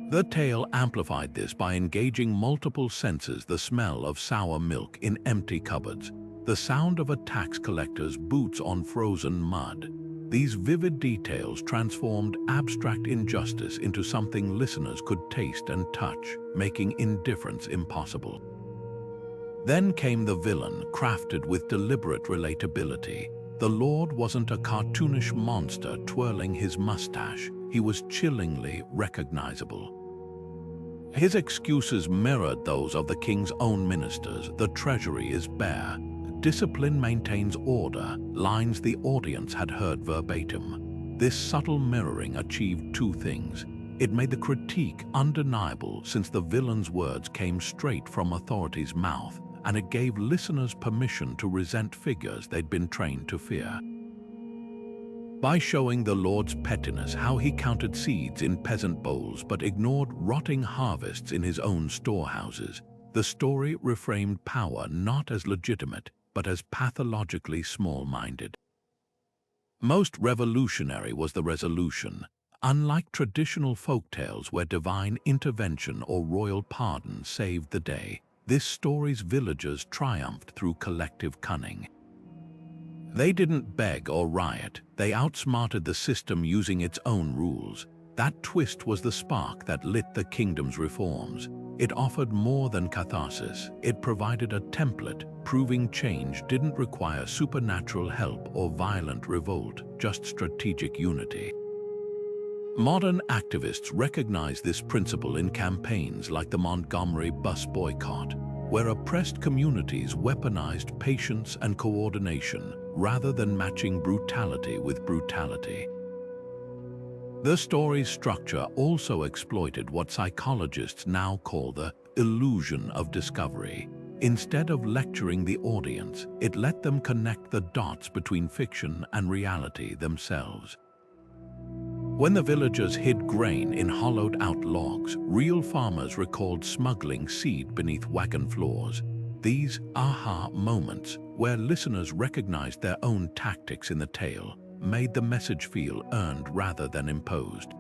The tale amplified this by engaging multiple senses: the smell of sour milk in empty cupboards, the sound of a tax collector's boots on frozen mud. These vivid details transformed abstract injustice into something listeners could taste and touch, making indifference impossible. Then came the villain, crafted with deliberate relatability. The Lord wasn't a cartoonish monster twirling his mustache, he was chillingly recognizable. His excuses mirrored those of the king's own ministers: the treasury is bare, discipline maintains order, lines the audience had heard verbatim. This subtle mirroring achieved two things. It made the critique undeniable since the villain's words came straight from authority's mouth, and it gave listeners permission to resent figures they'd been trained to fear. By showing the Lord's pettiness, how he counted seeds in peasant bowls but ignored rotting harvests in his own storehouses, the story reframed power not as legitimate, but as pathologically small-minded. Most revolutionary was the resolution. Unlike traditional folktales where divine intervention or royal pardon saved the day, this story's villagers triumphed through collective cunning. They didn't beg or riot, they outsmarted the system using its own rules. That twist was the spark that lit the kingdom's reforms. It offered more than catharsis. It provided a template, proving change didn't require supernatural help or violent revolt, just strategic unity. Modern activists recognize this principle in campaigns like the Montgomery bus boycott, where oppressed communities weaponized patience and coordination rather than matching brutality with brutality. The story's structure also exploited what psychologists now call the illusion of discovery. Instead of lecturing the audience, it let them connect the dots between fiction and reality themselves. When the villagers hid grain in hollowed-out logs, real farmers recalled smuggling seed beneath wagon floors. These aha moments, where listeners recognized their own tactics in the tale, made the message feel earned rather than imposed.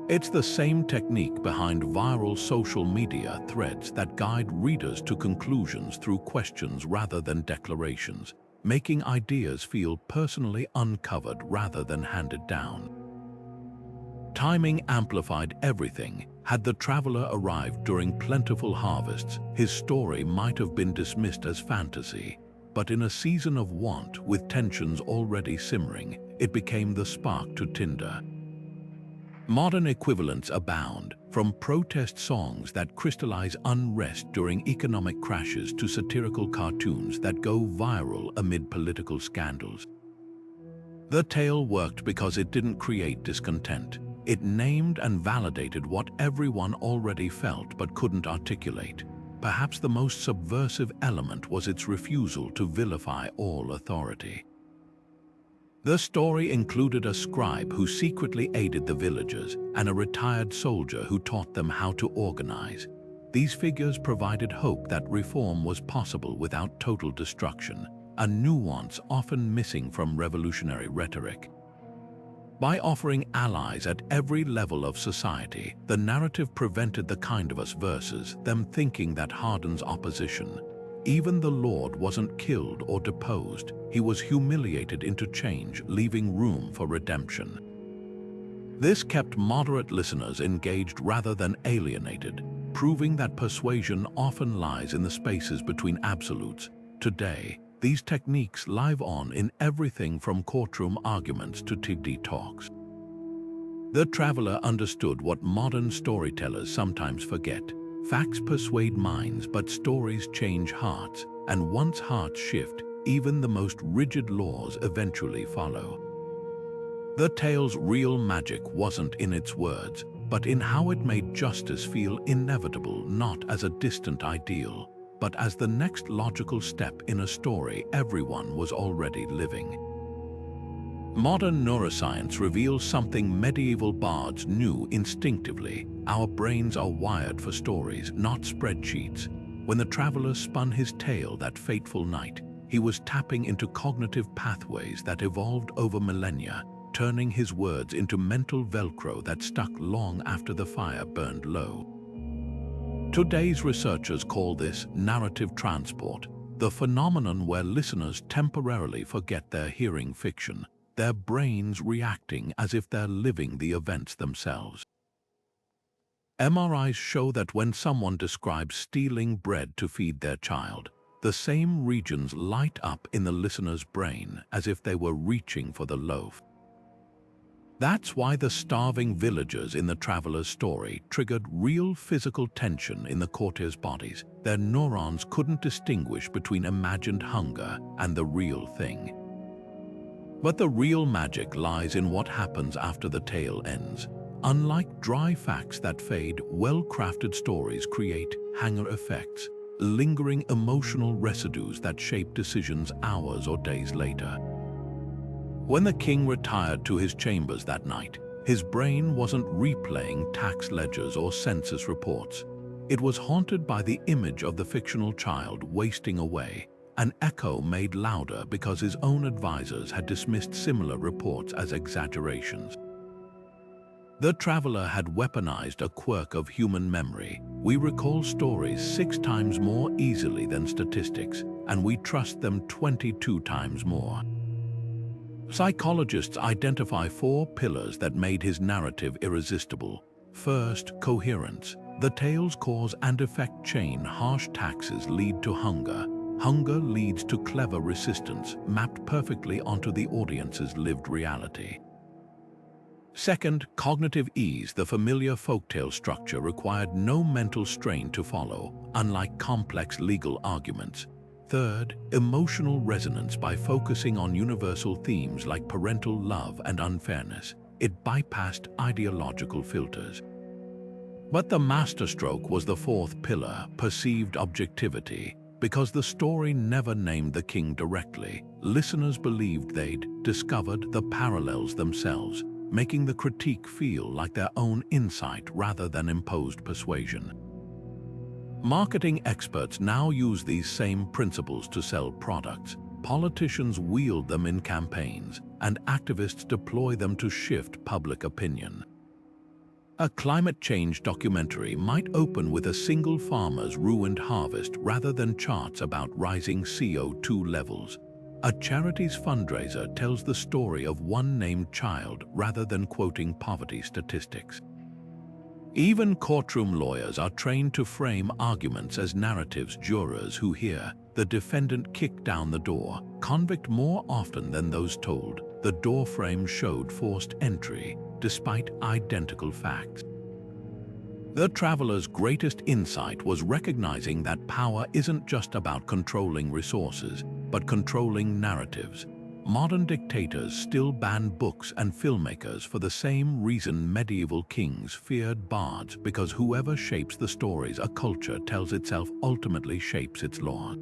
It's the same technique behind viral social media threads that guide readers to conclusions through questions rather than declarations, making ideas feel personally uncovered rather than handed down. Timing amplified everything. Had the traveler arrived during plentiful harvests, his story might have been dismissed as fantasy. But in a season of want, with tensions already simmering, it became the spark to tinder. Modern equivalents abound, from protest songs that crystallize unrest during economic crashes to satirical cartoons that go viral amid political scandals. The tale worked because it didn't create discontent. It named and validated what everyone already felt but couldn't articulate. Perhaps the most subversive element was its refusal to vilify all authority. The story included a scribe who secretly aided the villagers and a retired soldier who taught them how to organize. These figures provided hope that reform was possible without total destruction, a nuance often missing from revolutionary rhetoric. By offering allies at every level of society, the narrative prevented the kind of us versus them thinking that hardens opposition. Even the Lord wasn't killed or deposed, he was humiliated into change, leaving room for redemption. This kept moderate listeners engaged rather than alienated, proving that persuasion often lies in the spaces between absolutes. Today, these techniques live on in everything from courtroom arguments to TD talks. The traveler understood what modern storytellers sometimes forget. Facts persuade minds, but stories change hearts, and once hearts shift, even the most rigid laws eventually follow. The tale's real magic wasn't in its words, but in how it made justice feel inevitable, not as a distant ideal, but as the next logical step in a story everyone was already living. Modern neuroscience reveals something medieval bards knew instinctively. Our brains are wired for stories, not spreadsheets. When the traveler spun his tale that fateful night, he was tapping into cognitive pathways that evolved over millennia, turning his words into mental Velcro that stuck long after the fire burned low. Today's researchers call this narrative transport, the phenomenon where listeners temporarily forget they're hearing fiction, their brains reacting as if they're living the events themselves. MRIs show that when someone describes stealing bread to feed their child, the same regions light up in the listener's brain as if they were reaching for the loaf. That's why the starving villagers in the traveler's story triggered real physical tension in the courtiers' bodies. Their neurons couldn't distinguish between imagined hunger and the real thing. But the real magic lies in what happens after the tale ends. Unlike dry facts that fade, well-crafted stories create hanger effects, lingering emotional residues that shape decisions hours or days later. When the king retired to his chambers that night, his brain wasn't replaying tax ledgers or census reports. It was haunted by the image of the fictional child wasting away, an echo made louder because his own advisors had dismissed similar reports as exaggerations. The traveler had weaponized a quirk of human memory. We recall stories 6 times more easily than statistics, and we trust them 22 times more. Psychologists identify 4 pillars that made his narrative irresistible. First, coherence. The tale's cause and effect chain. Harsh taxes lead to hunger. Hunger leads to clever resistance, mapped perfectly onto the audience's lived reality. Second, cognitive ease. The familiar folktale structure required no mental strain to follow, unlike complex legal arguments. Third, emotional resonance. By focusing on universal themes like parental love and unfairness, it bypassed ideological filters. But the masterstroke was the 4th pillar, perceived objectivity. Because the story never named the king directly, listeners believed they'd discovered the parallels themselves, making the critique feel like their own insight rather than imposed persuasion. Marketing experts now use these same principles to sell products. Politicians wield them in campaigns, and activists deploy them to shift public opinion. A climate change documentary might open with a single farmer's ruined harvest rather than charts about rising CO2 levels. A charity's fundraiser tells the story of one named child rather than quoting poverty statistics. Even courtroom lawyers are trained to frame arguments as narratives. Jurors who hear the defendant kick down the door convict more often than those told the doorframe showed forced entry, despite identical facts. The traveler's greatest insight was recognizing that power isn't just about controlling resources, but controlling narratives. Modern dictators still ban books and filmmakers for the same reason medieval kings feared bards, because whoever shapes the stories a culture tells itself ultimately shapes its law.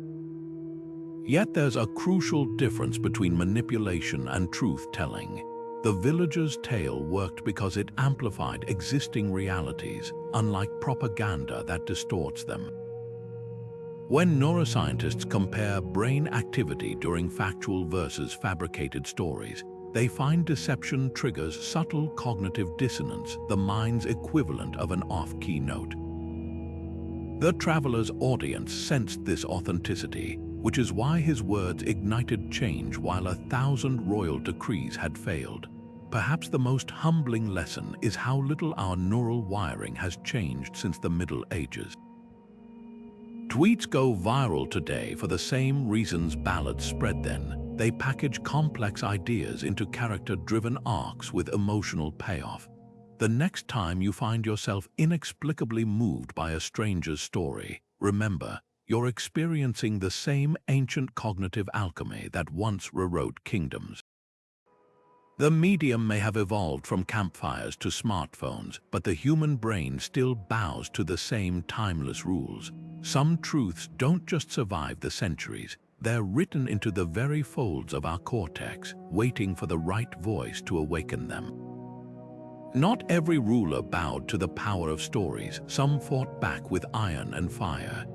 Yet there's a crucial difference between manipulation and truth-telling. The villager's tale worked because it amplified existing realities, unlike propaganda that distorts them. When neuroscientists compare brain activity during factual versus fabricated stories, they find deception triggers subtle cognitive dissonance, the mind's equivalent of an off-key note. The traveler's audience sensed this authenticity, which is why his words ignited change while 1,000 royal decrees had failed. Perhaps the most humbling lesson is how little our neural wiring has changed since the Middle Ages. Tweets go viral today for the same reasons ballads spread then. They package complex ideas into character-driven arcs with emotional payoff. The next time you find yourself inexplicably moved by a stranger's story, remember, you're experiencing the same ancient cognitive alchemy that once rewrote kingdoms. The medium may have evolved from campfires to smartphones, but the human brain still bows to the same timeless rules. Some truths don't just survive the centuries, they're written into the very folds of our cortex, waiting for the right voice to awaken them. Not every ruler bowed to the power of stories. Some fought back with iron and fire.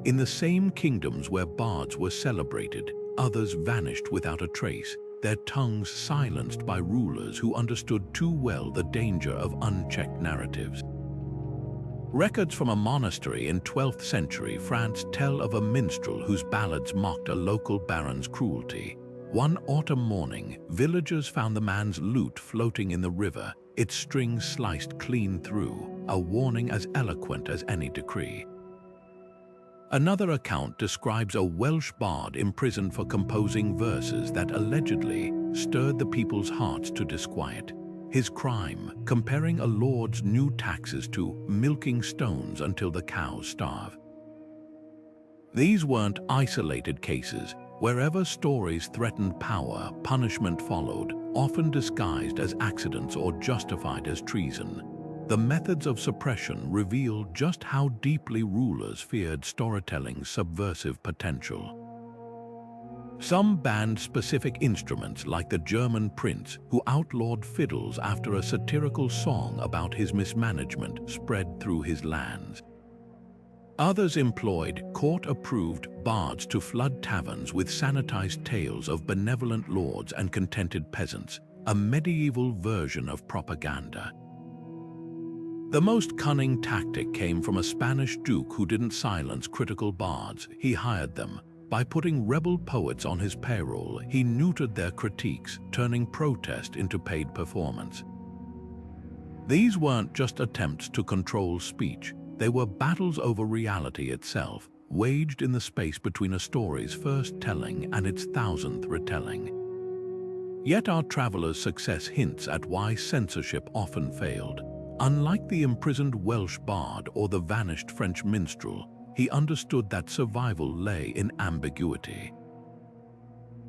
In the same kingdoms where bards were celebrated, others vanished without a trace, their tongues silenced by rulers who understood too well the danger of unchecked narratives. Records from a monastery in 12th century France tell of a minstrel whose ballads mocked a local baron's cruelty. One autumn morning, villagers found the man's lute floating in the river, its strings sliced clean through, a warning as eloquent as any decree. Another account describes a Welsh bard imprisoned for composing verses that allegedly stirred the people's hearts to disquiet. His crime, comparing a lord's new taxes to milking stones until the cows starve. These weren't isolated cases. Wherever stories threatened power, punishment followed, often disguised as accidents or justified as treason. The methods of suppression reveal just how deeply rulers feared storytelling's subversive potential. Some banned specific instruments like the German prince who outlawed fiddles after a satirical song about his mismanagement spread through his lands. Others employed court-approved bards to flood taverns with sanitized tales of benevolent lords and contented peasants, a medieval version of propaganda. The most cunning tactic came from a Spanish duke who didn't silence critical bards. He hired them. By putting rebel poets on his payroll, he neutered their critiques, turning protest into paid performance. These weren't just attempts to control speech. They were battles over reality itself, waged in the space between a story's first telling and its 1000th retelling. Yet our traveler's success hints at why censorship often failed. Unlike the imprisoned Welsh bard or the vanished French minstrel, he understood that survival lay in ambiguity.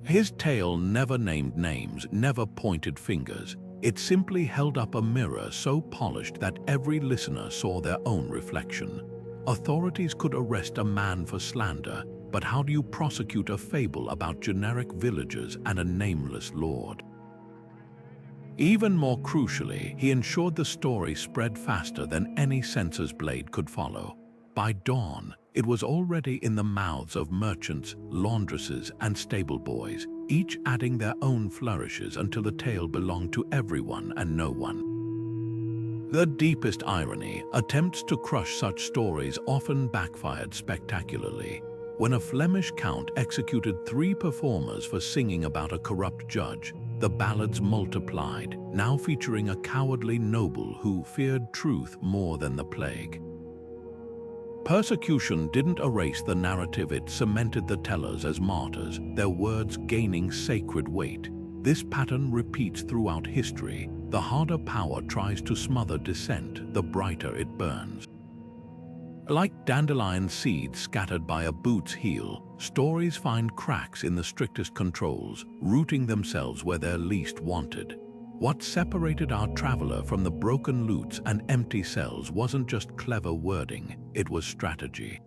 His tale never named names, never pointed fingers. It simply held up a mirror so polished that every listener saw their own reflection. Authorities could arrest a man for slander, but how do you prosecute a fable about generic villagers and a nameless lord? Even more crucially, he ensured the story spread faster than any censor's blade could follow. By dawn, it was already in the mouths of merchants, laundresses, and stable boys, each adding their own flourishes until the tale belonged to everyone and no one. The deepest irony, attempts to crush such stories often backfired spectacularly. When a Flemish count executed 3 performers for singing about a corrupt judge, the ballads multiplied, now featuring a cowardly noble who feared truth more than the plague. Persecution didn't erase the narrative, it cemented the tellers as martyrs, their words gaining sacred weight. This pattern repeats throughout history. The harder power tries to smother dissent, the brighter it burns. Like dandelion seeds scattered by a boot's heel, stories find cracks in the strictest controls, rooting themselves where they're least wanted. What separated our traveler from the broken loots and empty cells wasn't just clever wording, it was strategy.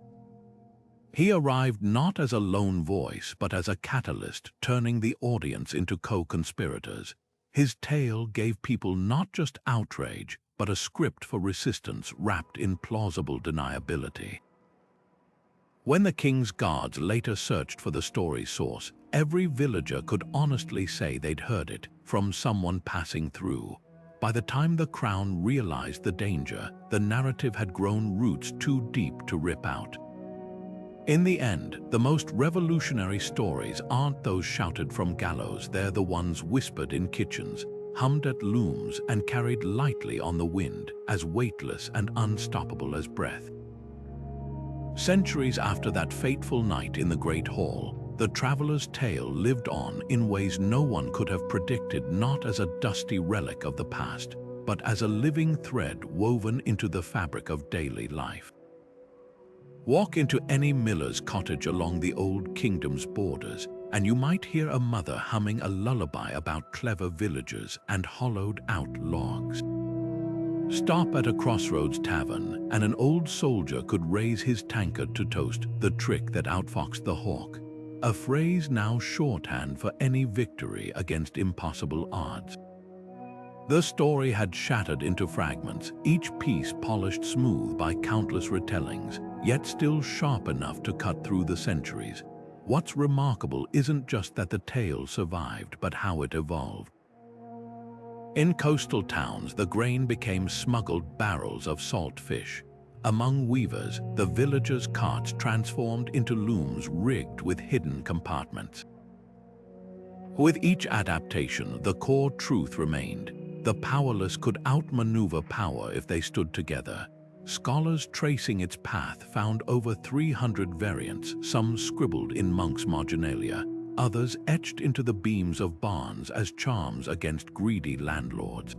He arrived not as a lone voice, but as a catalyst, turning the audience into co-conspirators. His tale gave people not just outrage, but a script for resistance wrapped in plausible deniability. When the king's guards later searched for the story's source, every villager could honestly say they'd heard it from someone passing through. By the time the crown realized the danger, the narrative had grown roots too deep to rip out. In the end, the most revolutionary stories aren't those shouted from gallows, they're the ones whispered in kitchens, hummed at looms, and carried lightly on the wind, as weightless and unstoppable as breath. Centuries after that fateful night in the Great Hall, the traveler's tale lived on in ways no one could have predicted, not as a dusty relic of the past, but as a living thread woven into the fabric of daily life. Walk into any miller's cottage along the old kingdom's borders, and you might hear a mother humming a lullaby about clever villagers and hollowed-out logs. Stop at a crossroads tavern, and an old soldier could raise his tankard to toast the trick that outfoxed the hawk, a phrase now shorthand for any victory against impossible odds. The story had shattered into fragments, each piece polished smooth by countless retellings, yet still sharp enough to cut through the centuries. What's remarkable isn't just that the tale survived, but how it evolved. In coastal towns, the grain became smuggled barrels of salt fish. Among weavers, the villagers' carts transformed into looms rigged with hidden compartments. With each adaptation, the core truth remained. The powerless could outmaneuver power if they stood together. Scholars tracing its path found over 300 variants, some scribbled in monks' marginalia, others etched into the beams of barns as charms against greedy landlords.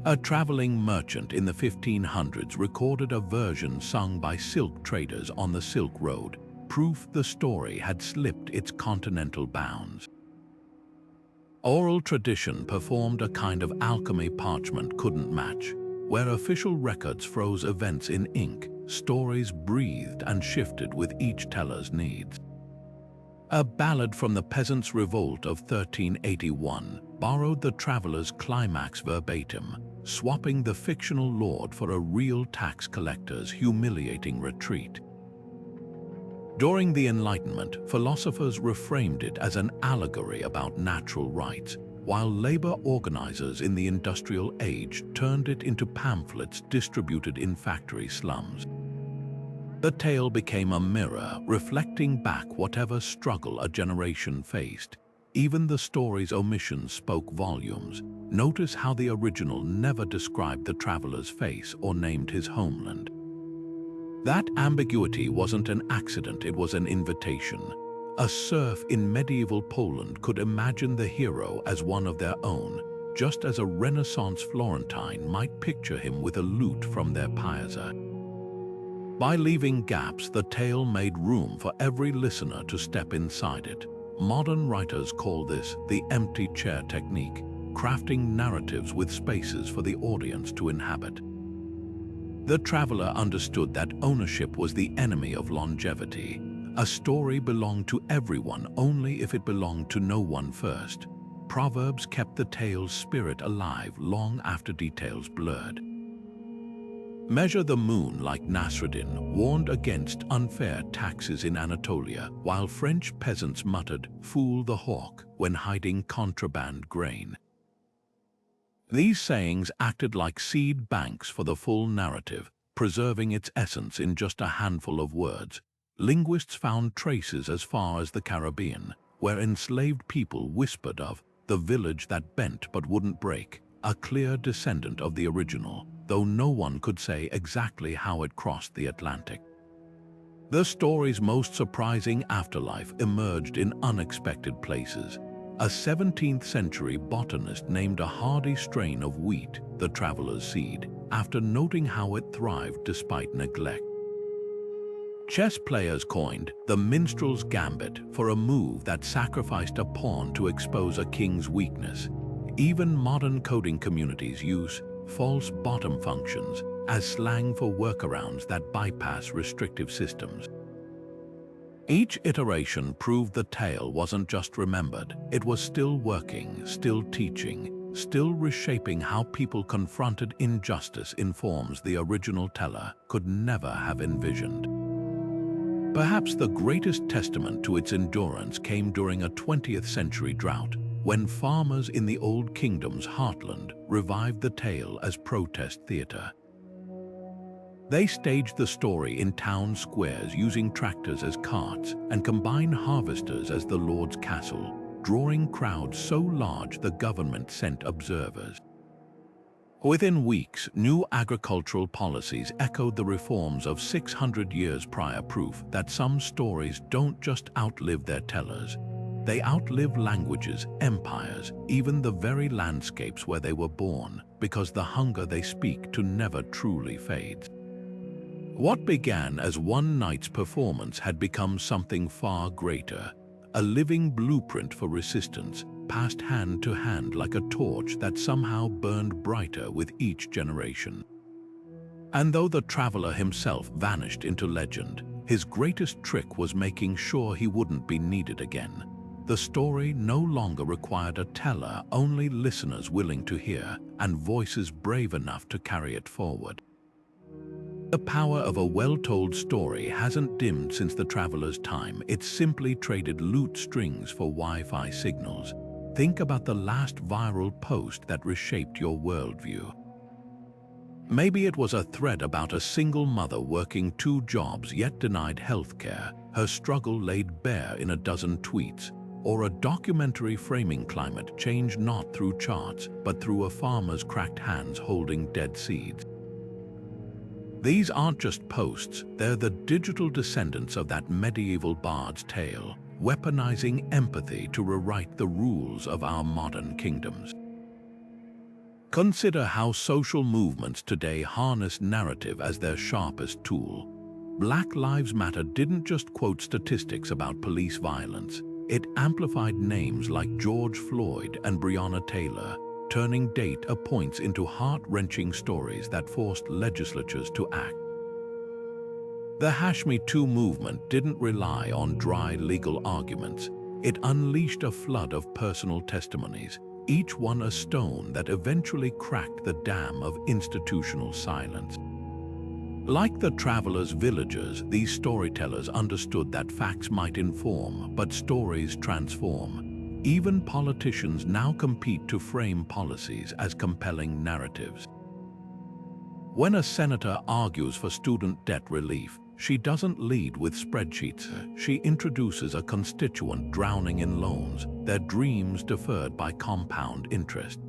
A traveling merchant in the 1500s recorded a version sung by silk traders on the Silk Road, proof the story had slipped its continental bounds. Oral tradition performed a kind of alchemy parchment couldn't match. Where official records froze events in ink, stories breathed and shifted with each teller's needs. A ballad from the Peasants' Revolt of 1381 borrowed the traveler's climax verbatim, swapping the fictional lord for a real tax collector's humiliating retreat. During the Enlightenment, philosophers reframed it as an allegory about natural rights, while labor organizers in the industrial age turned it into pamphlets distributed in factory slums. The tale became a mirror, reflecting back whatever struggle a generation faced. Even the story's omissions spoke volumes. Notice how the original never described the traveler's face or named his homeland. That ambiguity wasn't an accident, it was an invitation. A serf in medieval Poland could imagine the hero as one of their own, just as a Renaissance Florentine might picture him with a lute from their piazza. By leaving gaps, the tale made room for every listener to step inside it. Modern writers call this the empty chair technique, crafting narratives with spaces for the audience to inhabit. The traveler understood that ownership was the enemy of longevity. A story belonged to everyone only if it belonged to no one first. Proverbs kept the tale's spirit alive long after details blurred. Measure the Moon, like Nasruddin, warned against unfair taxes in Anatolia, while French peasants muttered, "Fool the hawk," when hiding contraband grain. These sayings acted like seed banks for the full narrative, preserving its essence in just a handful of words. Linguists found traces as far as the Caribbean, where enslaved people whispered of the village that bent but wouldn't break, a clear descendant of the original, though no one could say exactly how it crossed the Atlantic. The story's most surprising afterlife emerged in unexpected places. A 17th century botanist named a hardy strain of wheat the traveler's seed, after noting how it thrived despite neglect. Chess players coined the minstrel's gambit for a move that sacrificed a pawn to expose a king's weakness. Even modern coding communities use false bottom functions as slang for workarounds that bypass restrictive systems. Each iteration proved the tale wasn't just remembered, it was still working, still teaching, still reshaping how people confronted injustice in forms the original teller could never have envisioned. Perhaps the greatest testament to its endurance came during a 20th century drought, when farmers in the Old Kingdom's heartland revived the tale as protest theatre. They staged the story in town squares using tractors as carts and combined harvesters as the Lord's castle, drawing crowds so large the government sent observers. Within weeks, new agricultural policies echoed the reforms of 600 years prior, proof that some stories don't just outlive their tellers. They outlive languages, empires, even the very landscapes where they were born, because the hunger they speak to never truly fades. What began as one night's performance had become something far greater, a living blueprint for resistance, passed hand to hand like a torch that somehow burned brighter with each generation. And though the traveler himself vanished into legend, his greatest trick was making sure he wouldn't be needed again. The story no longer required a teller, only listeners willing to hear, and voices brave enough to carry it forward. The power of a well-told story hasn't dimmed since the traveler's time. It's simply traded lute strings for Wi-Fi signals. Think about the last viral post that reshaped your worldview. Maybe it was a thread about a single mother working 2 jobs yet denied healthcare, her struggle laid bare in a dozen tweets, or a documentary framing climate change not through charts, but through a farmer's cracked hands holding dead seeds. These aren't just posts, they're the digital descendants of that medieval bard's tale, weaponizing empathy to rewrite the rules of our modern kingdoms. Consider how social movements today harness narrative as their sharpest tool. Black Lives Matter didn't just quote statistics about police violence, it amplified names like George Floyd and Breonna Taylor, turning data points into heart-wrenching stories that forced legislatures to act. The Me Too movement didn't rely on dry legal arguments. It unleashed a flood of personal testimonies, each one a stone that eventually cracked the dam of institutional silence. Like the travelers' villagers, these storytellers understood that facts might inform, but stories transform. Even politicians now compete to frame policies as compelling narratives. When a senator argues for student debt relief, she doesn't lead with spreadsheets. She introduces a constituent drowning in loans, their dreams deferred by compound interest.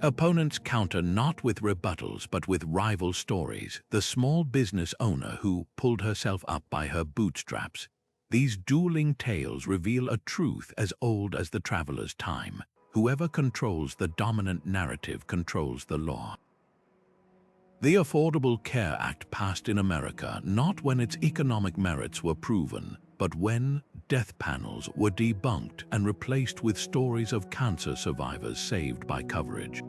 Opponents counter not with rebuttals but with rival stories, the small business owner who pulled herself up by her bootstraps. These dueling tales reveal a truth as old as the traveler's time. Whoever controls the dominant narrative controls the law. The Affordable Care Act passed in America not when its economic merits were proven, but when death panels were debunked and replaced with stories of cancer survivors saved by coverage.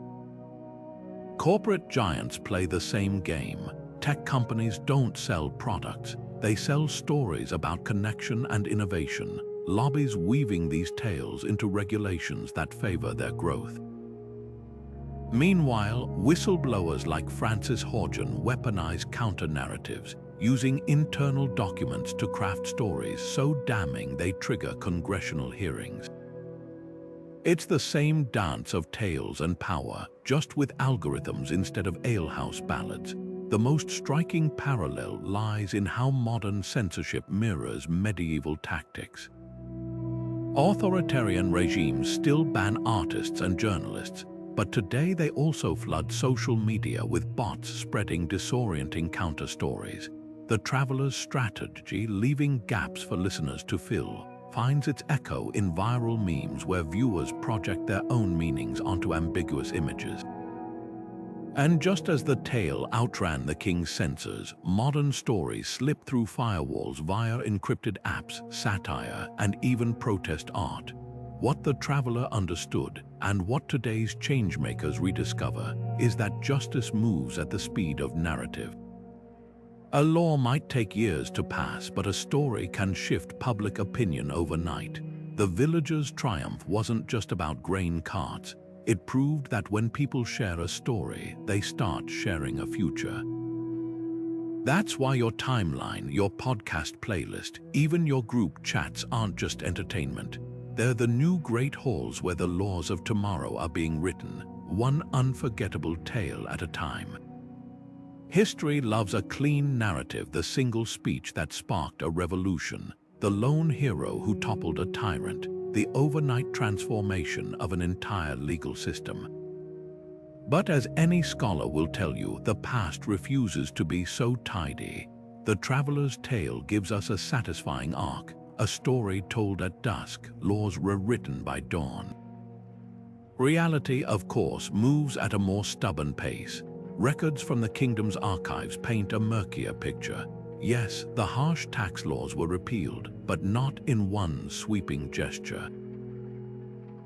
Corporate giants play the same game. Tech companies don't sell products, they sell stories about connection and innovation, lobbies weaving these tales into regulations that favor their growth. Meanwhile, whistleblowers like Frances Horgen weaponize counter-narratives, using internal documents to craft stories so damning they trigger congressional hearings. It's the same dance of tales and power, just with algorithms instead of alehouse ballads. The most striking parallel lies in how modern censorship mirrors medieval tactics. Authoritarian regimes still ban artists and journalists, but today they also flood social media with bots spreading disorienting counter-stories. The traveler's strategy, leaving gaps for listeners to fill, finds its echo in viral memes where viewers project their own meanings onto ambiguous images. And just as the tale outran the king's censors, modern stories slip through firewalls via encrypted apps, satire, and even protest art. What the traveler understood, and what today's changemakers rediscover, is that justice moves at the speed of narrative. A law might take years to pass, but a story can shift public opinion overnight. The villagers' triumph wasn't just about grain carts. It proved that when people share a story, they start sharing a future. That's why your timeline, your podcast playlist, even your group chats aren't just entertainment. They're the new great halls where the laws of tomorrow are being written, one unforgettable tale at a time. History loves a clean narrative, the single speech that sparked a revolution, the lone hero who toppled a tyrant, the overnight transformation of an entire legal system. But as any scholar will tell you, the past refuses to be so tidy. The traveler's tale gives us a satisfying arc, a story told at dusk, laws rewritten by dawn. Reality, of course, moves at a more stubborn pace. Records from the kingdom's archives paint a murkier picture. Yes, the harsh tax laws were repealed, but not in one sweeping gesture.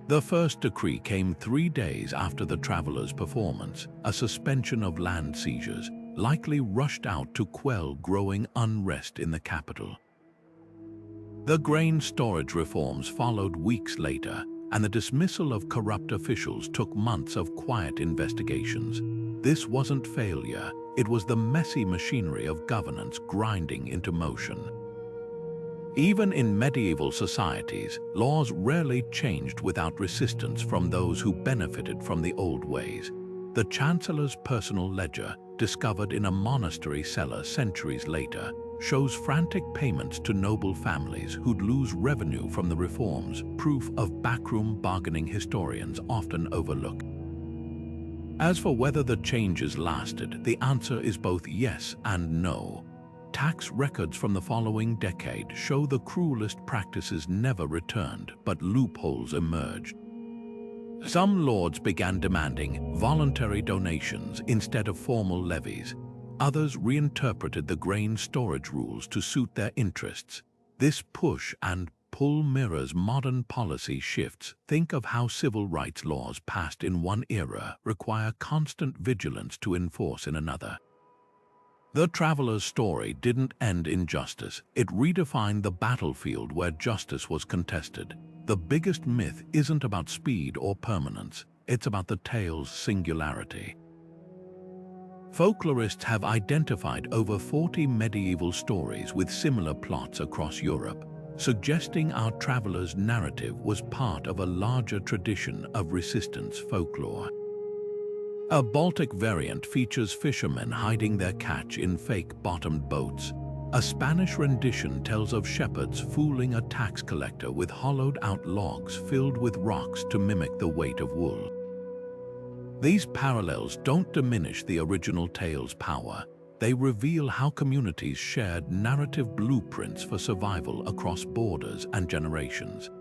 The first decree came 3 days after the traveler's performance, a suspension of land seizures, likely rushed out to quell growing unrest in the capital. The grain storage reforms followed weeks later, and the dismissal of corrupt officials took months of quiet investigations. This wasn't failure, it was the messy machinery of governance grinding into motion. Even in medieval societies, laws rarely changed without resistance from those who benefited from the old ways. The chancellor's personal ledger, discovered in a monastery cellar centuries later, shows frantic payments to noble families who'd lose revenue from the reforms, proof of backroom bargaining historians often overlook. As for whether the changes lasted, the answer is both yes and no. Tax records from the following decade show the cruelest practices never returned, but loopholes emerged. Some lords began demanding voluntary donations instead of formal levies. Others reinterpreted the grain storage rules to suit their interests. This push and pull mirrors modern policy shifts. Think of how civil rights laws passed in one era require constant vigilance to enforce in another. The traveler's story didn't end in justice. It redefined the battlefield where justice was contested. The biggest myth isn't about speed or permanence. It's about the tale's singularity. Folklorists have identified over 40 medieval stories with similar plots across Europe, suggesting our traveler's narrative was part of a larger tradition of resistance folklore. A Baltic variant features fishermen hiding their catch in fake-bottomed boats. A Spanish rendition tells of shepherds fooling a tax collector with hollowed-out logs filled with rocks to mimic the weight of wool. These parallels don't diminish the original tale's power. They reveal how communities shared narrative blueprints for survival across borders and generations.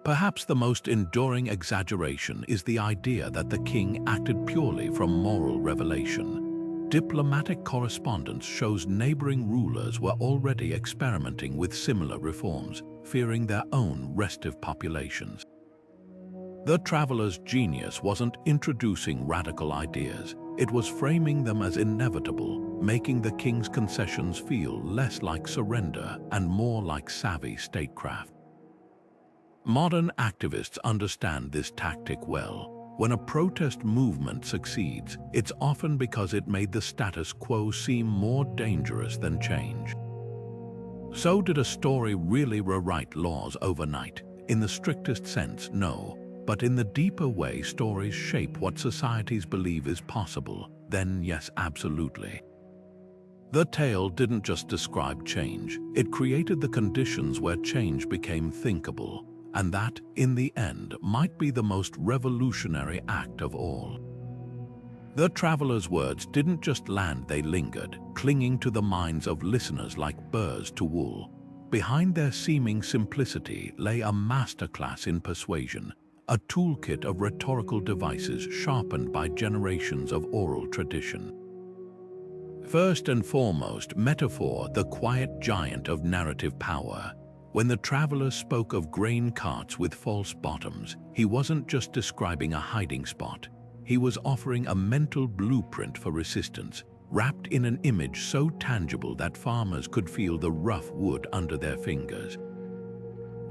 Perhaps the most enduring exaggeration is the idea that the king acted purely from moral revelation. Diplomatic correspondence shows neighboring rulers were already experimenting with similar reforms, fearing their own restive populations. The traveler's genius wasn't introducing radical ideas, it was framing them as inevitable, making the king's concessions feel less like surrender and more like savvy statecraft. Modern activists understand this tactic well. When a protest movement succeeds, it's often because it made the status quo seem more dangerous than change. So did a story really rewrite laws overnight? In the strictest sense, no. But in the deeper way stories shape what societies believe is possible, then yes, absolutely. The tale didn't just describe change, it created the conditions where change became thinkable. And that, in the end, might be the most revolutionary act of all. The traveler's words didn't just land, they lingered, clinging to the minds of listeners like burrs to wool. Behind their seeming simplicity lay a masterclass in persuasion, a toolkit of rhetorical devices sharpened by generations of oral tradition. First and foremost, metaphor, the quiet giant of narrative power. When the traveler spoke of grain carts with false bottoms, he wasn't just describing a hiding spot. He was offering a mental blueprint for resistance, wrapped in an image so tangible that farmers could feel the rough wood under their fingers.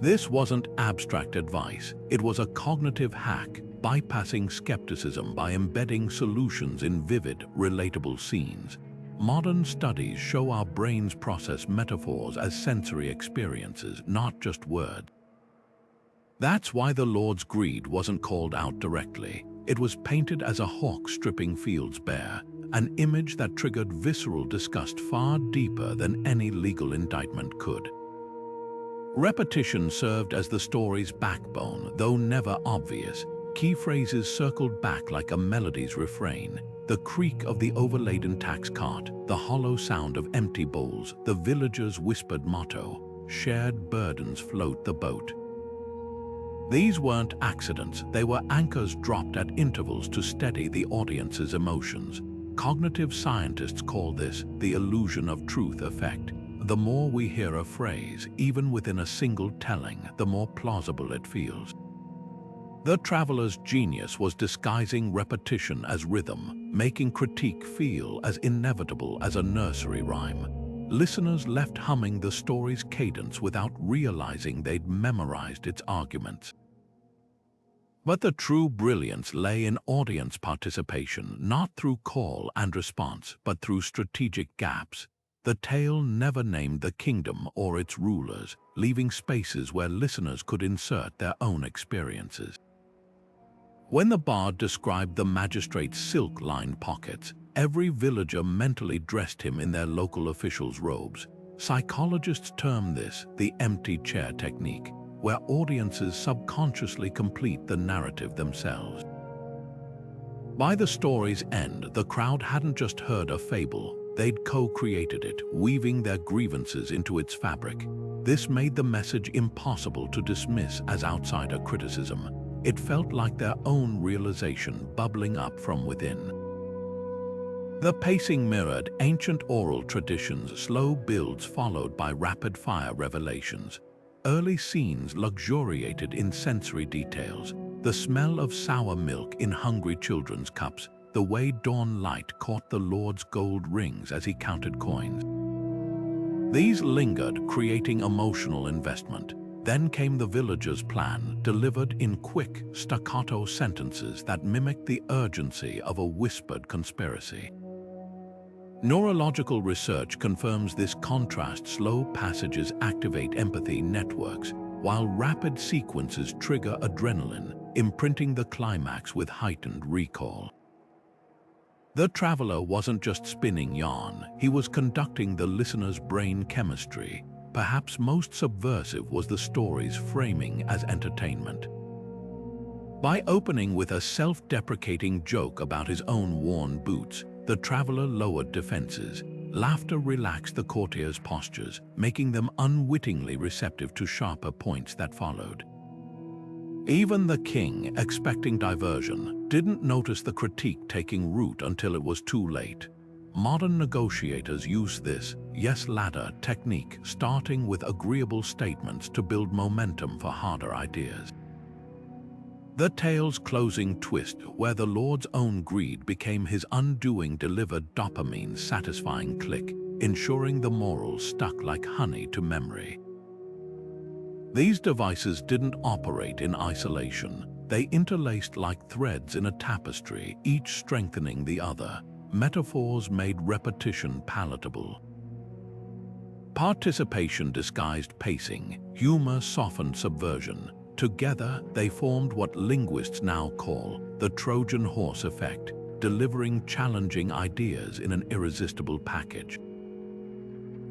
This wasn't abstract advice, it was a cognitive hack, bypassing skepticism by embedding solutions in vivid, relatable scenes. Modern studies show our brains process metaphors as sensory experiences, not just words. That's why the Lord's greed wasn't called out directly. It was painted as a hawk stripping fields bare, an image that triggered visceral disgust far deeper than any legal indictment could. Repetition served as the story's backbone, though never obvious. Key phrases circled back like a melody's refrain. The creak of the overladen tax cart, the hollow sound of empty bowls, the villager's whispered motto, "Shared burdens float the boat." These weren't accidents, they were anchors dropped at intervals to steady the audience's emotions. Cognitive scientists call this the illusion of truth effect. The more we hear a phrase, even within a single telling, the more plausible it feels. The traveler's genius was disguising repetition as rhythm, making critique feel as inevitable as a nursery rhyme. Listeners left humming the story's cadence without realizing they'd memorized its arguments. But the true brilliance lay in audience participation, not through call and response, but through strategic gaps. The tale never named the kingdom or its rulers, leaving spaces where listeners could insert their own experiences. When the bard described the magistrate's silk-lined pockets, every villager mentally dressed him in their local official's robes. Psychologists term this the empty chair technique, where audiences subconsciously complete the narrative themselves. By the story's end, the crowd hadn't just heard a fable, they'd co-created it, weaving their grievances into its fabric. This made the message impossible to dismiss as outsider criticism. It felt like their own realization bubbling up from within. The pacing mirrored ancient oral traditions, slow builds followed by rapid-fire revelations. Early scenes luxuriated in sensory details, the smell of sour milk in hungry children's cups, the way dawn light caught the Lord's gold rings as he counted coins. These lingered, creating emotional investment. Then came the villager's plan, delivered in quick, staccato sentences that mimicked the urgency of a whispered conspiracy. Neurological research confirms this contrast. Slow passages activate empathy networks, while rapid sequences trigger adrenaline, imprinting the climax with heightened recall. The traveler wasn't just spinning yarn, he was conducting the listener's brain chemistry. Perhaps most subversive was the story's framing as entertainment. By opening with a self-deprecating joke about his own worn boots, the traveler lowered defenses. Laughter relaxed the courtier's postures, making them unwittingly receptive to sharper points that followed. Even the king, expecting diversion, didn't notice the critique taking root until it was too late. Modern negotiators use this yes-ladder technique, starting with agreeable statements to build momentum for harder ideas. The tale's closing twist, where the Lord's own greed became his undoing, delivered dopamine's satisfying click, ensuring the morals stuck like honey to memory. These devices didn't operate in isolation. They interlaced like threads in a tapestry, each strengthening the other. Metaphors made repetition palatable. Participation disguised pacing, humor softened subversion. Together, they formed what linguists now call the Trojan horse effect, delivering challenging ideas in an irresistible package.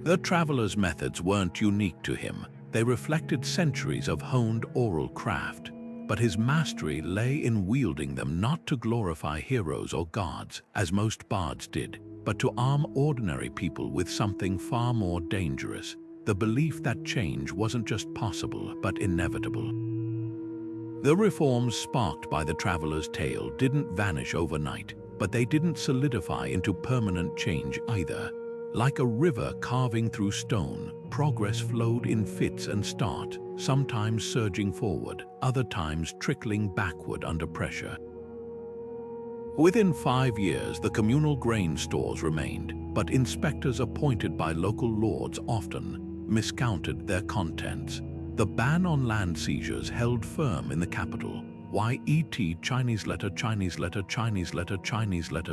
The traveler's methods weren't unique to him. They reflected centuries of honed oral craft, but his mastery lay in wielding them not to glorify heroes or gods, as most bards did, but to arm ordinary people with something far more dangerous, the belief that change wasn't just possible, but inevitable. The reforms sparked by the traveler's tale didn't vanish overnight, but they didn't solidify into permanent change either. Like a river carving through stone, progress flowed in fits and starts, sometimes surging forward, other times trickling backward under pressure. Within 5 years, the communal grain stores remained, but inspectors appointed by local lords often miscounted their contents. The ban on land seizures held firm in the capital. YET Chinese letter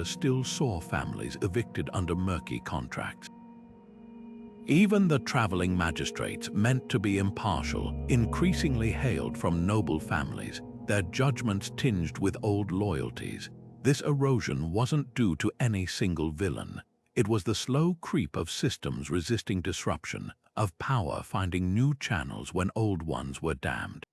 still saw families evicted under murky contracts. Even the traveling magistrates, meant to be impartial, increasingly hailed from noble families, their judgments tinged with old loyalties. This erosion wasn't due to any single villain. It was the slow creep of systems resisting disruption, of power finding new channels when old ones were damned.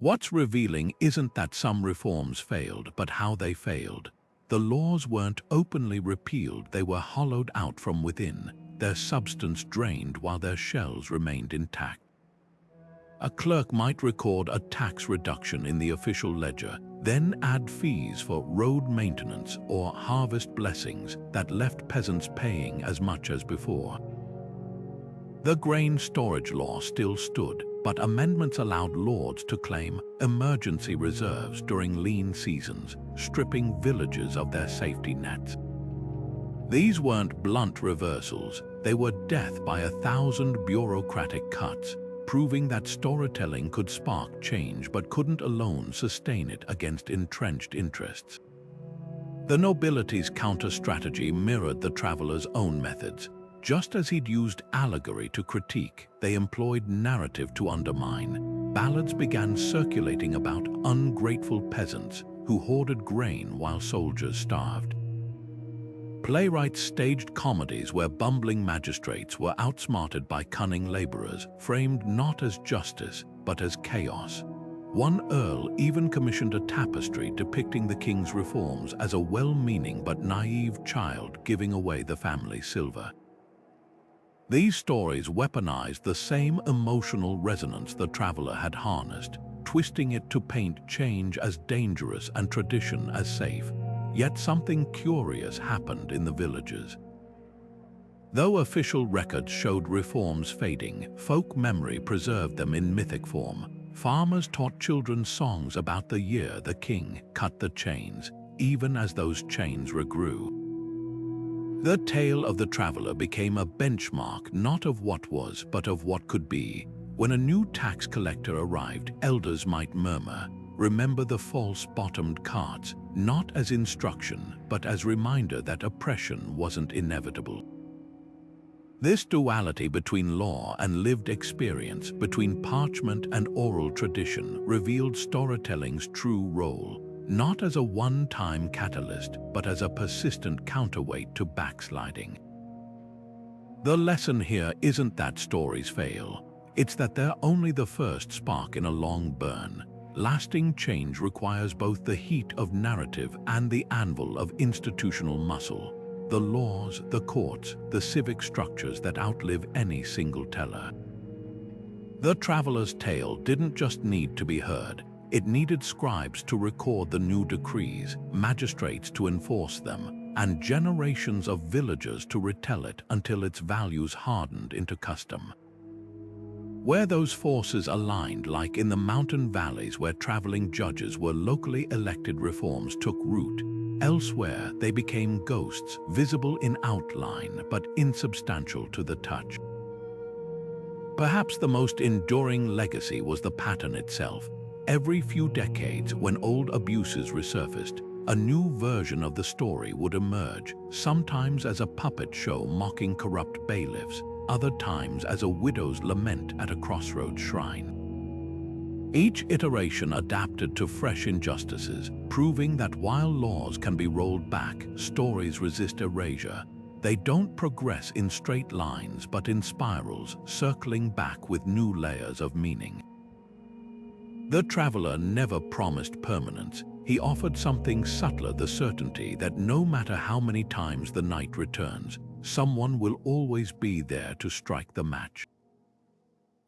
What's revealing isn't that some reforms failed, but how they failed. The laws weren't openly repealed, they were hollowed out from within, their substance drained while their shells remained intact. A clerk might record a tax reduction in the official ledger, then add fees for road maintenance or harvest blessings that left peasants paying as much as before. The grain storage law still stood, but amendments allowed lords to claim emergency reserves during lean seasons, stripping villages of their safety nets. These weren't blunt reversals, they were death by 1,000 bureaucratic cuts, proving that storytelling could spark change but couldn't alone sustain it against entrenched interests. The nobility's counter-strategy mirrored the traveler's own methods. Just as he'd used allegory to critique, they employed narrative to undermine. Ballads began circulating about ungrateful peasants who hoarded grain while soldiers starved. Playwrights staged comedies where bumbling magistrates were outsmarted by cunning laborers, framed not as justice, but as chaos. One earl even commissioned a tapestry depicting the king's reforms as a well-meaning but naive child giving away the family silver. These stories weaponized the same emotional resonance the traveler had harnessed, twisting it to paint change as dangerous and tradition as safe. Yet something curious happened in the villages. Though official records showed reforms fading, folk memory preserved them in mythic form. Farmers taught children songs about the year the king cut the chains, even as those chains regrew. The tale of the traveler became a benchmark not of what was, but of what could be. When a new tax collector arrived, elders might murmur, "Remember the false-bottomed carts," not as instruction, but as reminder that oppression wasn't inevitable. This duality between law and lived experience, between parchment and oral tradition, revealed storytelling's true role, not as a one-time catalyst, but as a persistent counterweight to backsliding. The lesson here isn't that stories fail. It's that they're only the first spark in a long burn. Lasting change requires both the heat of narrative and the anvil of institutional muscle. The laws, the courts, the civic structures that outlive any single teller. The traveler's tale didn't just need to be heard. It needed scribes to record the new decrees, magistrates to enforce them, and generations of villagers to retell it until its values hardened into custom. Where those forces aligned, like in the mountain valleys where traveling judges were locally elected, reforms took root. Elsewhere, they became ghosts, visible in outline but insubstantial to the touch. Perhaps the most enduring legacy was the pattern itself. Every few decades, when old abuses resurfaced, a new version of the story would emerge, sometimes as a puppet show mocking corrupt bailiffs, other times as a widow's lament at a crossroads shrine. Each iteration adapted to fresh injustices, proving that while laws can be rolled back, stories resist erasure. They don't progress in straight lines but in spirals, circling back with new layers of meaning. The traveler never promised permanence. He offered something subtler, the certainty that no matter how many times the night returns, someone will always be there to strike the match.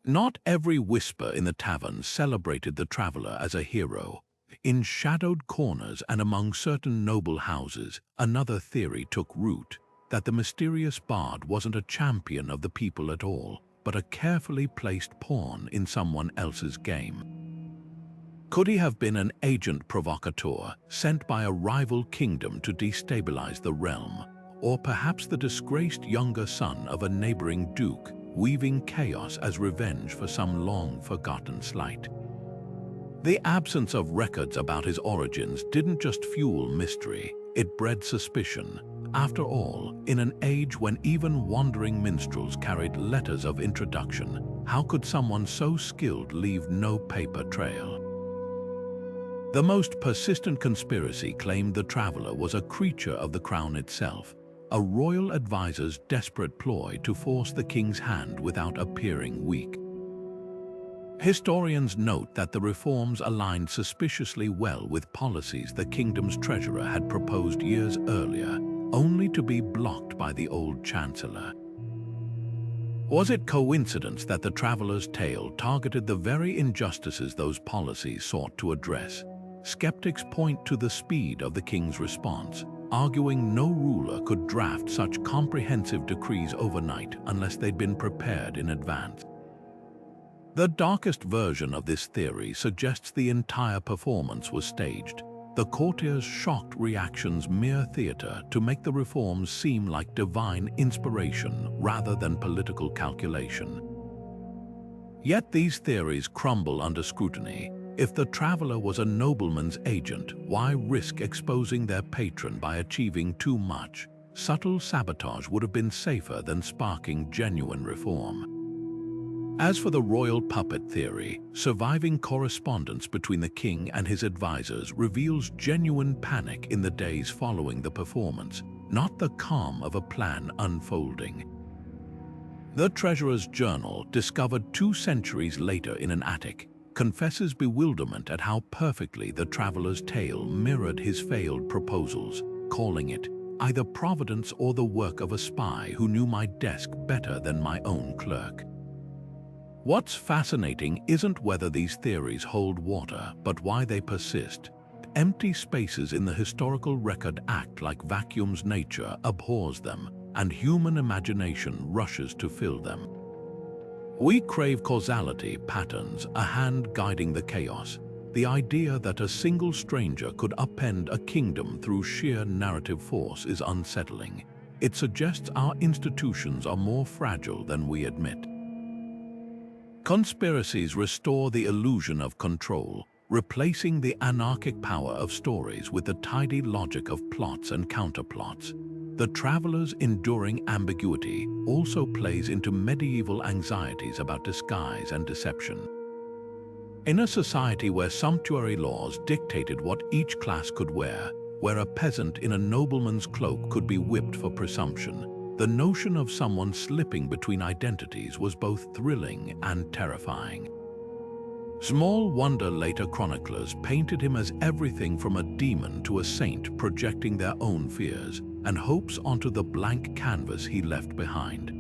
Not every whisper in the tavern celebrated the traveler as a hero. In shadowed corners and among certain noble houses, another theory took root, that the mysterious bard wasn't a champion of the people at all, but a carefully placed pawn in someone else's game. Could he have been an agent provocateur sent by a rival kingdom to destabilize the realm, or perhaps the disgraced younger son of a neighboring duke, weaving chaos as revenge for some long-forgotten slight? The absence of records about his origins didn't just fuel mystery, it bred suspicion. After all, in an age when even wandering minstrels carried letters of introduction, how could someone so skilled leave no paper trail? The most persistent conspiracy claimed the traveler was a creature of the crown itself, a royal advisor's desperate ploy to force the king's hand without appearing weak. Historians note that the reforms aligned suspiciously well with policies the kingdom's treasurer had proposed years earlier, only to be blocked by the old chancellor. Was it coincidence that the traveler's tale targeted the very injustices those policies sought to address? Skeptics point to the speed of the king's response, arguing no ruler could draft such comprehensive decrees overnight unless they'd been prepared in advance. The darkest version of this theory suggests the entire performance was staged, the courtiers' shocked reactions mere theater to make the reforms seem like divine inspiration rather than political calculation. Yet these theories crumble under scrutiny. If the traveler was a nobleman's agent, why risk exposing their patron by achieving too much? Subtle sabotage would have been safer than sparking genuine reform. As for the royal puppet theory, surviving correspondence between the king and his advisors reveals genuine panic in the days following the performance, not the calm of a plan unfolding. The treasurer's journal, discovered 2 centuries later in an attic, confesses bewilderment at how perfectly the traveler's tale mirrored his failed proposals, calling it either providence or the work of a spy who knew my desk better than my own clerk. What's fascinating isn't whether these theories hold water, but why they persist. Empty spaces in the historical record act like vacuums. Nature abhors them, and human imagination rushes to fill them. We crave causality, patterns, a hand guiding the chaos. The idea that a single stranger could upend a kingdom through sheer narrative force is unsettling. It suggests our institutions are more fragile than we admit. Conspiracies restore the illusion of control, replacing the anarchic power of stories with the tidy logic of plots and counterplots. The traveler's enduring ambiguity also plays into medieval anxieties about disguise and deception. In a society where sumptuary laws dictated what each class could wear, where a peasant in a nobleman's cloak could be whipped for presumption, the notion of someone slipping between identities was both thrilling and terrifying. Small wonder later chroniclers painted him as everything from a demon to a saint, projecting their own fears and hopes onto the blank canvas he left behind.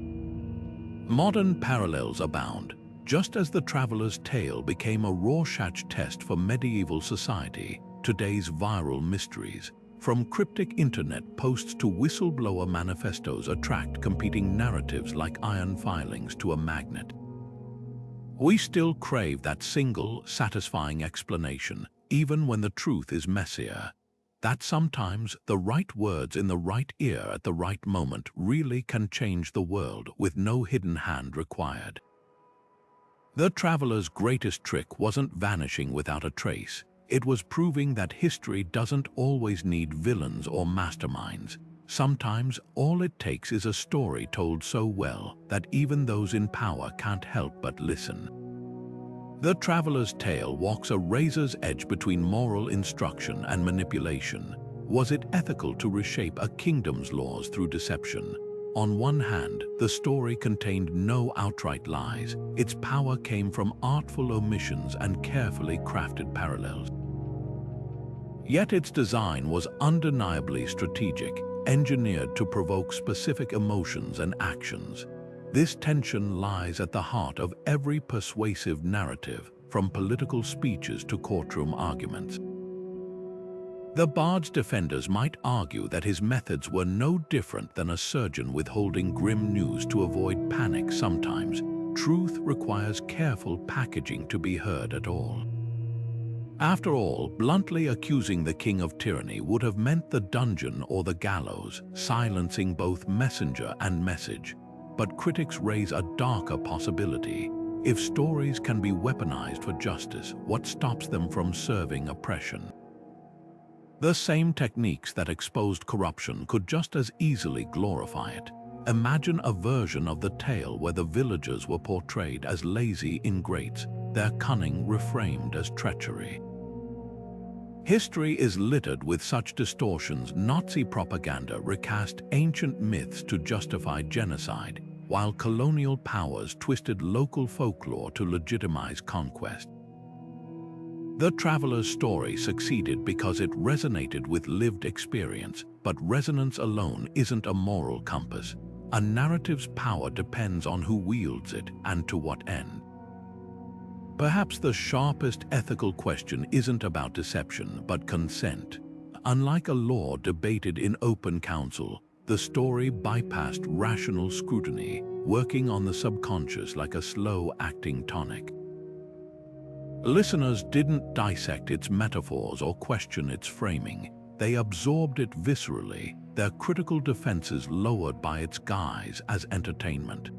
Modern parallels abound. Just as the traveler's tale became a Rorschach test for medieval society, today's viral mysteries, from cryptic internet posts to whistleblower manifestos, attract competing narratives like iron filings to a magnet. We still crave that single, satisfying explanation, even when the truth is messier. That sometimes the right words in the right ear at the right moment really can change the world with no hidden hand required. The traveler's greatest trick wasn't vanishing without a trace. It was proving that history doesn't always need villains or masterminds. Sometimes all it takes is a story told so well that even those in power can't help but listen. The traveler's tale walks a razor's edge between moral instruction and manipulation. Was it ethical to reshape a kingdom's laws through deception? On one hand, the story contained no outright lies. Its power came from artful omissions and carefully crafted parallels. Yet its design was undeniably strategic, engineered to provoke specific emotions and actions. This tension lies at the heart of every persuasive narrative, from political speeches to courtroom arguments. The Bard's defenders might argue that his methods were no different than a surgeon withholding grim news to avoid panic. Sometimes, truth requires careful packaging to be heard at all. After all, bluntly accusing the king of tyranny would have meant the dungeon or the gallows, silencing both messenger and message. But critics raise a darker possibility. If stories can be weaponized for justice, what stops them from serving oppression? The same techniques that exposed corruption could just as easily glorify it. Imagine a version of the tale where the villagers were portrayed as lazy ingrates, their cunning reframed as treachery. History is littered with such distortions. Nazi propaganda recast ancient myths to justify genocide, while colonial powers twisted local folklore to legitimize conquest. The traveler's story succeeded because it resonated with lived experience, but resonance alone isn't a moral compass. A narrative's power depends on who wields it and to what end. Perhaps the sharpest ethical question isn't about deception, but consent. Unlike a law debated in open council, the story bypassed rational scrutiny, working on the subconscious like a slow-acting tonic. Listeners didn't dissect its metaphors or question its framing. They absorbed it viscerally, their critical defenses lowered by its guise as entertainment.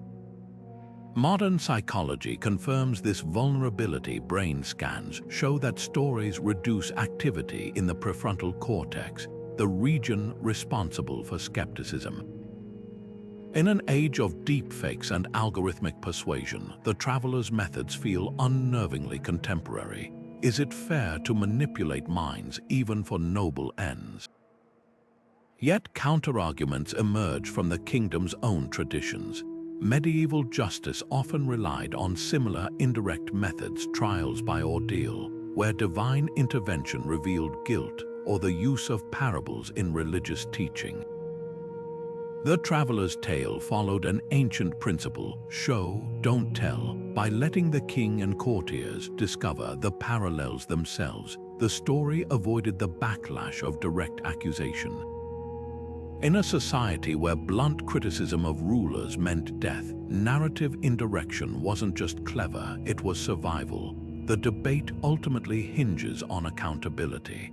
Modern psychology confirms this vulnerability. Brain scans show that stories reduce activity in the prefrontal cortex, the region responsible for skepticism. In an age of deepfakes and algorithmic persuasion, the traveler's methods feel unnervingly contemporary. Is it fair to manipulate minds even for noble ends? Yet counterarguments emerge from the kingdom's own traditions. Medieval justice often relied on similar indirect methods, trials by ordeal, where divine intervention revealed guilt, or the use of parables in religious teaching. The traveler's tale followed an ancient principle: show, don't tell. By letting the king and courtiers discover the parallels themselves, the story avoided the backlash of direct accusation. In a society where blunt criticism of rulers meant death, narrative indirection wasn't just clever, it was survival. the debate ultimately hinges on accountability.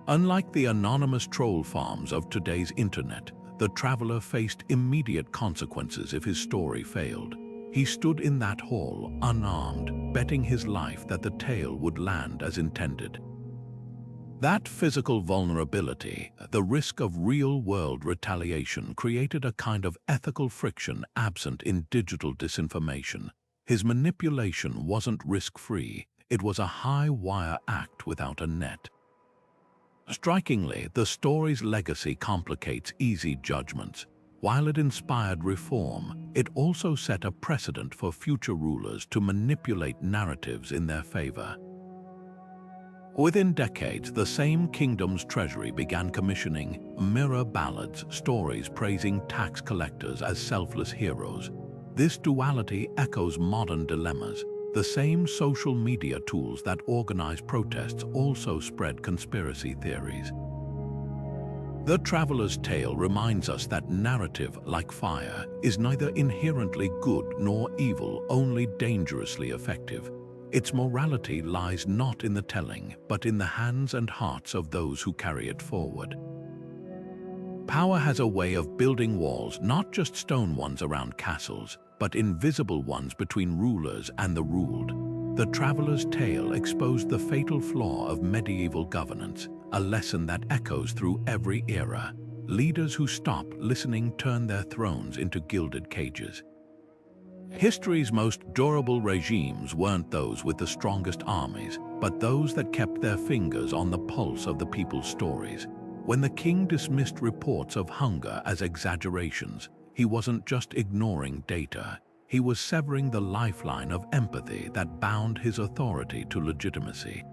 Unlike the anonymous troll farms of today's internet, the traveler faced immediate consequences if his story failed. He stood in that hall, unarmed, betting his life that the tale would land as intended. That physical vulnerability, the risk of real-world retaliation, created a kind of ethical friction absent in digital disinformation. His manipulation wasn't risk-free, it was a high-wire act without a net. Strikingly, the story's legacy complicates easy judgments. While it inspired reform, it also set a precedent for future rulers to manipulate narratives in their favor. Within decades, the same kingdom's treasury began commissioning mirror ballads, stories praising tax collectors as selfless heroes. This duality echoes modern dilemmas. The same social media tools that organize protests also spread conspiracy theories. The Traveler's Tale reminds us that narrative, like fire, is neither inherently good nor evil, only dangerously effective. Its morality lies not in the telling, but in the hands and hearts of those who carry it forward. Power has a way of building walls, not just stone ones around castles, but invisible ones between rulers and the ruled. The Traveler's Tale exposed the fatal flaw of medieval governance, a lesson that echoes through every era. Leaders who stop listening turn their thrones into gilded cages. History's most durable regimes weren't those with the strongest armies, but those that kept their fingers on the pulse of the people's stories. When the king dismissed reports of hunger as exaggerations, he wasn't just ignoring data, he was severing the lifeline of empathy that bound his authority to legitimacy.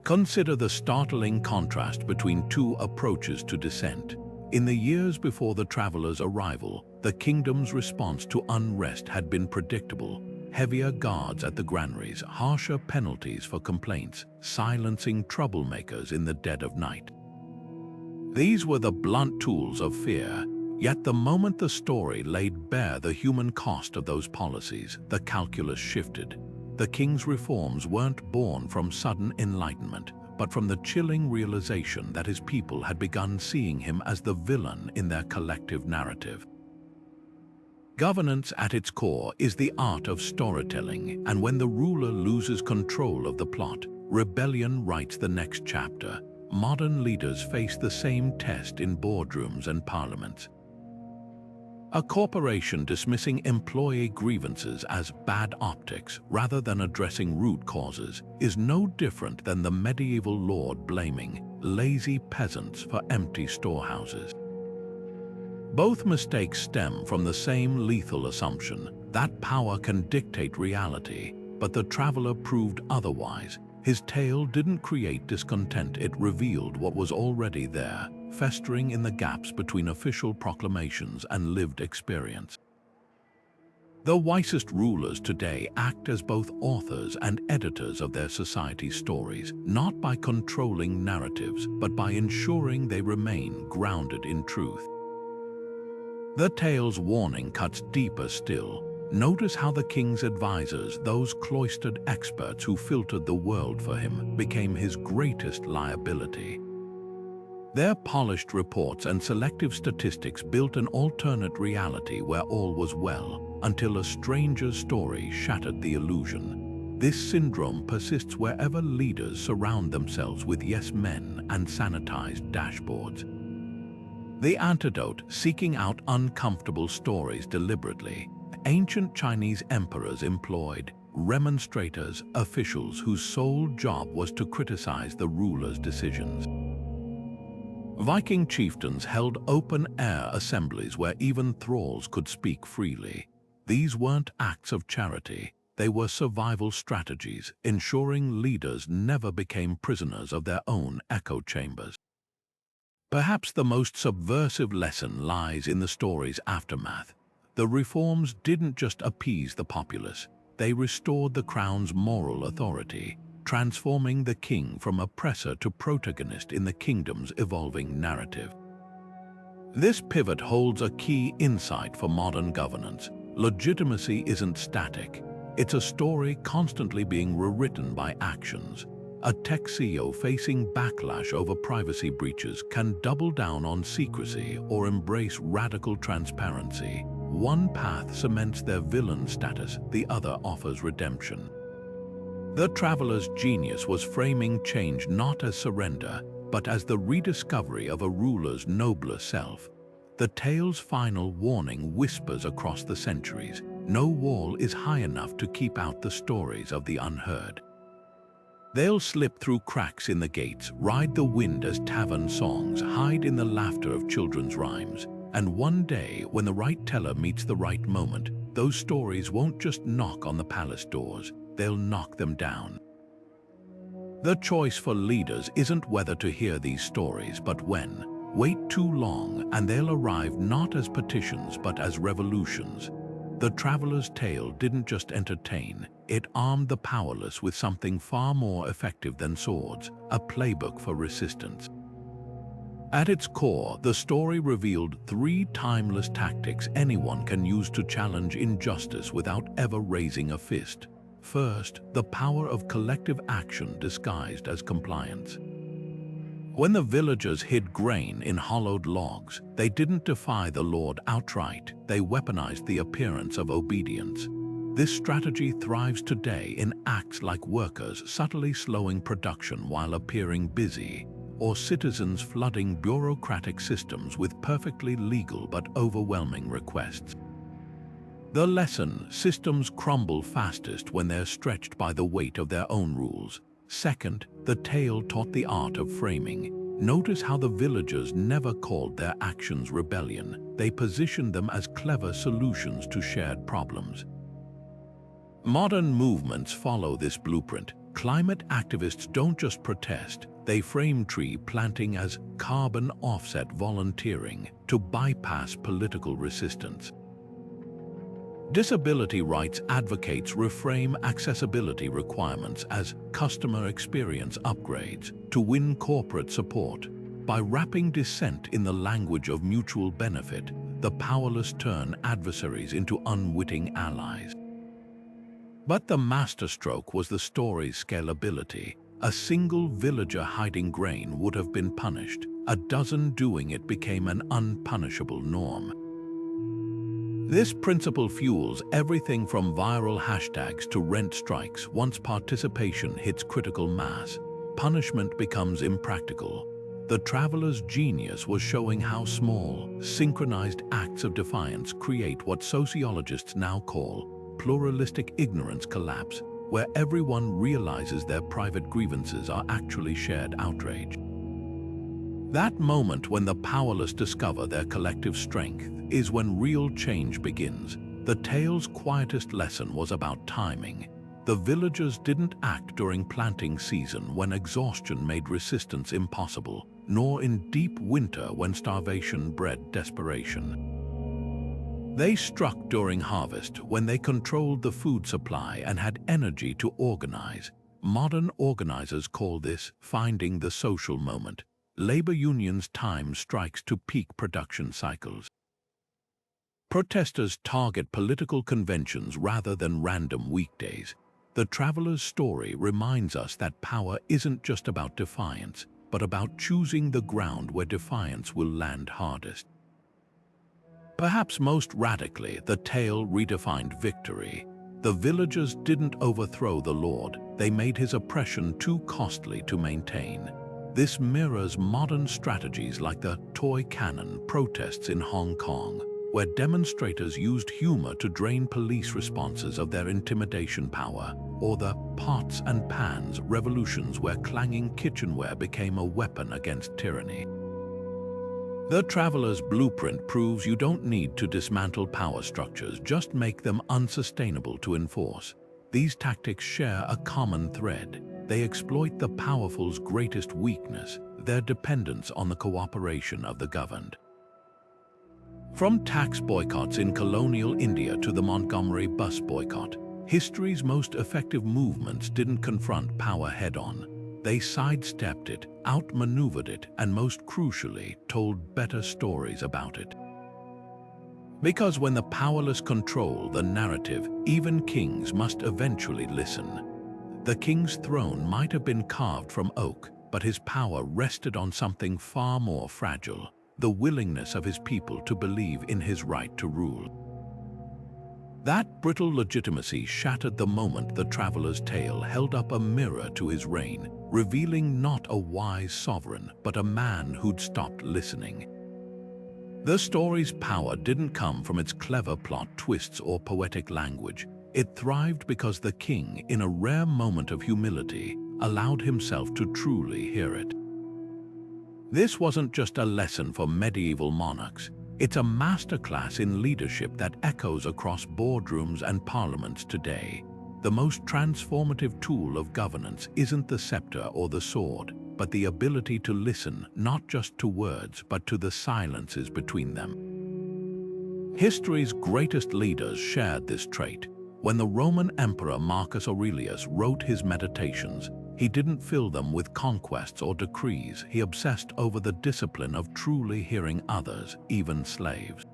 Consider the startling contrast between two approaches to dissent. In the years before the Traveler's arrival, the kingdom's response to unrest had been predictable. Heavier guards at the granaries, harsher penalties for complaints, silencing troublemakers in the dead of night. These were the blunt tools of fear. Yet the moment the story laid bare the human cost of those policies, the calculus shifted. The king's reforms weren't born from sudden enlightenment, but from the chilling realization that his people had begun seeing him as the villain in their collective narrative. Governance at its core is the art of storytelling, and when the ruler loses control of the plot, rebellion writes the next chapter. Modern leaders face the same test in boardrooms and parliaments. A corporation dismissing employee grievances as bad optics rather than addressing root causes is no different than the medieval lord blaming lazy peasants for empty storehouses. Both mistakes stem from the same lethal assumption that power can dictate reality, but the Traveler proved otherwise. His tale didn't create discontent, it revealed what was already there, festering in the gaps between official proclamations and lived experience. The wisest rulers today act as both authors and editors of their society's stories, not by controlling narratives, but by ensuring they remain grounded in truth. The tale's warning cuts deeper still. Notice how the king's advisors, those cloistered experts who filtered the world for him, became his greatest liability. Their polished reports and selective statistics built an alternate reality where all was well, until a stranger's story shattered the illusion. This syndrome persists wherever leaders surround themselves with yes men and sanitized dashboards. The antidote: seeking out uncomfortable stories deliberately. Ancient Chinese emperors employed remonstrators, officials whose sole job was to criticize the ruler's decisions. Viking chieftains held open-air assemblies where even thralls could speak freely. These weren't acts of charity, they were survival strategies, ensuring leaders never became prisoners of their own echo chambers. Perhaps the most subversive lesson lies in the story's aftermath. The reforms didn't just appease the populace, they restored the crown's moral authority, transforming the king from oppressor to protagonist in the kingdom's evolving narrative. This pivot holds a key insight for modern governance. Legitimacy isn't static, It's a story constantly being rewritten by actions. A tech CEO facing backlash over privacy breaches can double down on secrecy or embrace radical transparency. One path cements their villain status, the other offers redemption. The Traveler's genius was framing change not as surrender, but as the rediscovery of a ruler's nobler self. The tale's final warning whispers across the centuries: no wall is high enough to keep out the stories of the unheard. They'll slip through cracks in the gates, ride the wind as tavern songs, hide in the laughter of children's rhymes. And one day, when the right teller meets the right moment, those stories won't just knock on the palace doors, they'll knock them down. The choice for leaders isn't whether to hear these stories, but when. Wait too long, and they'll arrive not as petitions, but as revolutions. The Traveler's Tale didn't just entertain, it armed the powerless with something far more effective than swords, a playbook for resistance. At its core, the story revealed 3 timeless tactics anyone can use to challenge injustice without ever raising a fist. First, the power of collective action disguised as compliance. When the villagers hid grain in hollowed logs, they didn't defy the Lord outright, they weaponized the appearance of obedience. This strategy thrives today in acts like workers subtly slowing production while appearing busy, or citizens flooding bureaucratic systems with perfectly legal but overwhelming requests. The lesson: systems crumble fastest when they're stretched by the weight of their own rules. Second, the tale taught the art of framing. Notice how the villagers never called their actions rebellion. They positioned them as clever solutions to shared problems. Modern movements follow this blueprint. Climate activists don't just protest, they frame tree planting as carbon offset volunteering to bypass political resistance. Disability rights advocates reframe accessibility requirements as customer experience upgrades to win corporate support. By wrapping dissent in the language of mutual benefit, the powerless turn adversaries into unwitting allies. But the masterstroke was the story's scalability. A single villager hiding grain would have been punished. A dozen doing it became an unpunishable norm. This principle fuels everything from viral hashtags to rent strikes. Once participation hits critical mass, punishment becomes impractical. The Traveler's genius was showing how small, synchronized acts of defiance create what sociologists now call pluralistic ignorance collapse, where everyone realizes their private grievances are actually shared outrage. That moment when the powerless discover their collective strength is when real change begins. The tale's quietest lesson was about timing. The villagers didn't act during planting season when exhaustion made resistance impossible, nor in deep winter when starvation bred desperation. They struck during harvest when they controlled the food supply and had energy to organize. Modern organizers call this finding the social moment. Labor unions time strikes to peak production cycles. Protesters target political conventions rather than random weekdays. The Traveler's story reminds us that power isn't just about defiance, but about choosing the ground where defiance will land hardest. Perhaps most radically, the tale redefined victory. The villagers didn't overthrow the Lord, they made his oppression too costly to maintain. This mirrors modern strategies like the toy cannon protests in Hong Kong, where demonstrators used humor to drain police responses of their intimidation power, or the pots and pans revolutions where clanging kitchenware became a weapon against tyranny. The Traveler's blueprint proves you don't need to dismantle power structures, just make them unsustainable to enforce. These tactics share a common thread. They exploit the powerful's greatest weakness, their dependence on the cooperation of the governed. From tax boycotts in colonial India to the Montgomery bus boycott, history's most effective movements didn't confront power head-on. They sidestepped it, outmaneuvered it, and most crucially, told better stories about it. Because when the powerless control the narrative, even kings must eventually listen. The king's throne might have been carved from oak, but his power rested on something far more fragile, the willingness of his people to believe in his right to rule. That brittle legitimacy shattered the moment the traveler's tale held up a mirror to his reign, revealing not a wise sovereign, but a man who'd stopped listening. The story's power didn't come from its clever plot twists or poetic language. It thrived because the king, in a rare moment of humility, allowed himself to truly hear it. This wasn't just a lesson for medieval monarchs. It's a masterclass in leadership that echoes across boardrooms and parliaments today. The most transformative tool of governance isn't the scepter or the sword, but the ability to listen not just to words, but to the silences between them. History's greatest leaders shared this trait. When the Roman Emperor Marcus Aurelius wrote his Meditations, he didn't fill them with conquests or decrees. He obsessed over the discipline of truly hearing others, even slaves.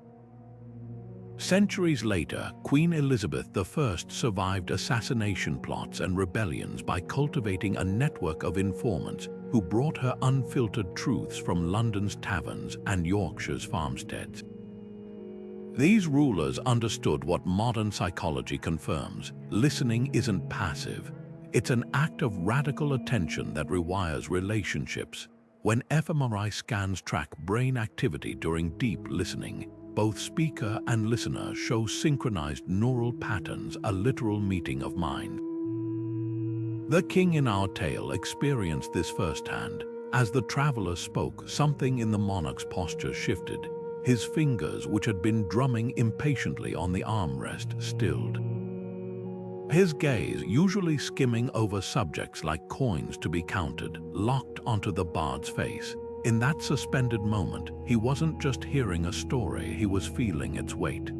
Centuries later, Queen Elizabeth I survived assassination plots and rebellions by cultivating a network of informants who brought her unfiltered truths from London's taverns and Yorkshire's farmsteads. These rulers understood what modern psychology confirms: listening isn't passive. It's an act of radical attention that rewires relationships. When fMRI scans track brain activity during deep listening, both speaker and listener show synchronized neural patterns, a literal meeting of minds. The king in our tale experienced this firsthand. As the traveler spoke, something in the monarch's posture shifted. His fingers, which had been drumming impatiently on the armrest, stilled. His gaze, usually skimming over subjects like coins to be counted, locked onto the bard's face. In that suspended moment, he wasn't just hearing a story, he was feeling its weight.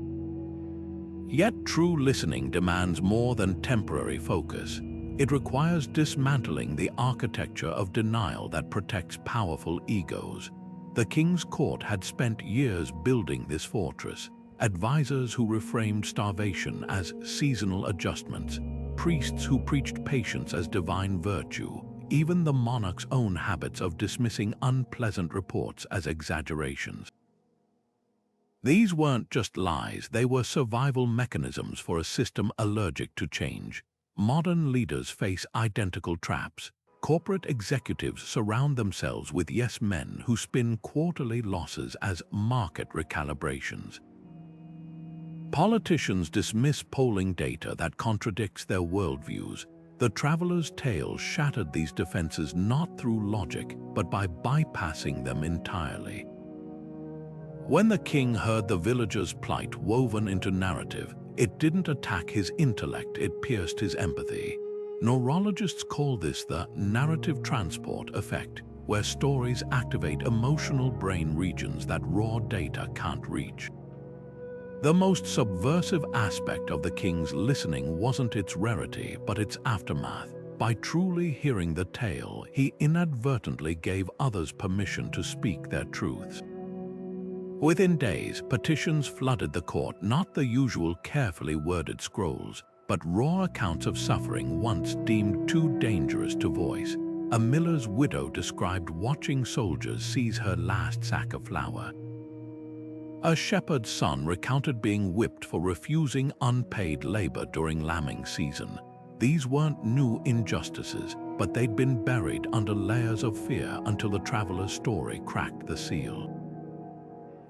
Yet true listening demands more than temporary focus. It requires dismantling the architecture of denial that protects powerful egos. The king's court had spent years building this fortress. Advisors who reframed starvation as seasonal adjustments, priests who preached patience as divine virtue, even the monarch's own habits of dismissing unpleasant reports as exaggerations. These weren't just lies, they were survival mechanisms for a system allergic to change. Modern leaders face identical traps. Corporate executives surround themselves with yes men who spin quarterly losses as market recalibrations. Politicians dismiss polling data that contradicts their worldviews. The traveler's tale shattered these defenses not through logic, but by bypassing them entirely. When the king heard the villager's plight woven into narrative, it didn't attack his intellect, it pierced his empathy. Neurologists call this the narrative transport effect, where stories activate emotional brain regions that raw data can't reach. The most subversive aspect of the king's listening wasn't its rarity, but its aftermath. By truly hearing the tale, he inadvertently gave others permission to speak their truths. Within days, petitions flooded the court, not the usual carefully worded scrolls, but raw accounts of suffering once deemed too dangerous to voice. A miller's widow described watching soldiers seize her last sack of flour. A shepherd's son recounted being whipped for refusing unpaid labor during lambing season. These weren't new injustices, but they'd been buried under layers of fear until the traveler's story cracked the seal.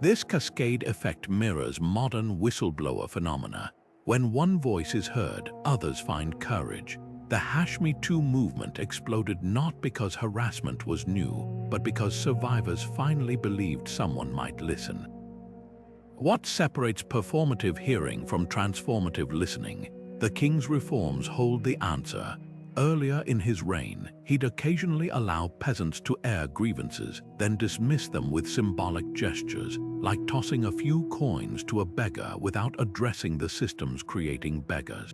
This cascade effect mirrors modern whistleblower phenomena. When one voice is heard, others find courage. The #MeToo movement exploded not because harassment was new, but because survivors finally believed someone might listen. What separates performative hearing from transformative listening? The king's reforms hold the answer. Earlier in his reign, he'd occasionally allow peasants to air grievances, then dismiss them with symbolic gestures, like tossing a few coins to a beggar without addressing the systems creating beggars.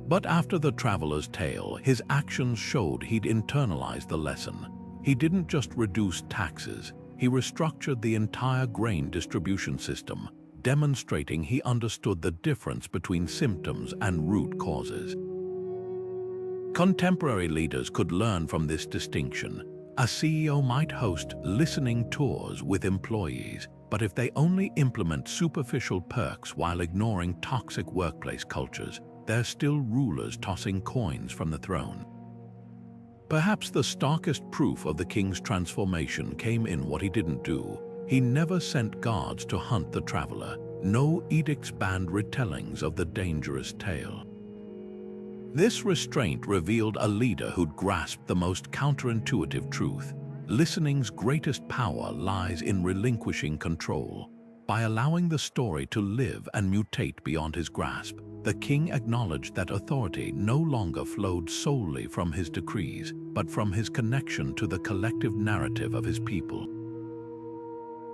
But after the traveler's tale, his actions showed he'd internalized the lesson. He didn't just reduce taxes, he restructured the entire grain distribution system. demonstrating he understood the difference between symptoms and root causes. Contemporary leaders could learn from this distinction. A CEO might host listening tours with employees, but if they only implement superficial perks while ignoring toxic workplace cultures, they're still rulers tossing coins from the throne. Perhaps the starkest proof of the king's transformation came in what he didn't do. He never sent guards to hunt the traveler. No edicts banned retellings of the dangerous tale. This restraint revealed a leader who'd grasped the most counterintuitive truth. Listening's greatest power lies in relinquishing control. By allowing the story to live and mutate beyond his grasp, the king acknowledged that authority no longer flowed solely from his decrees, but from his connection to the collective narrative of his people.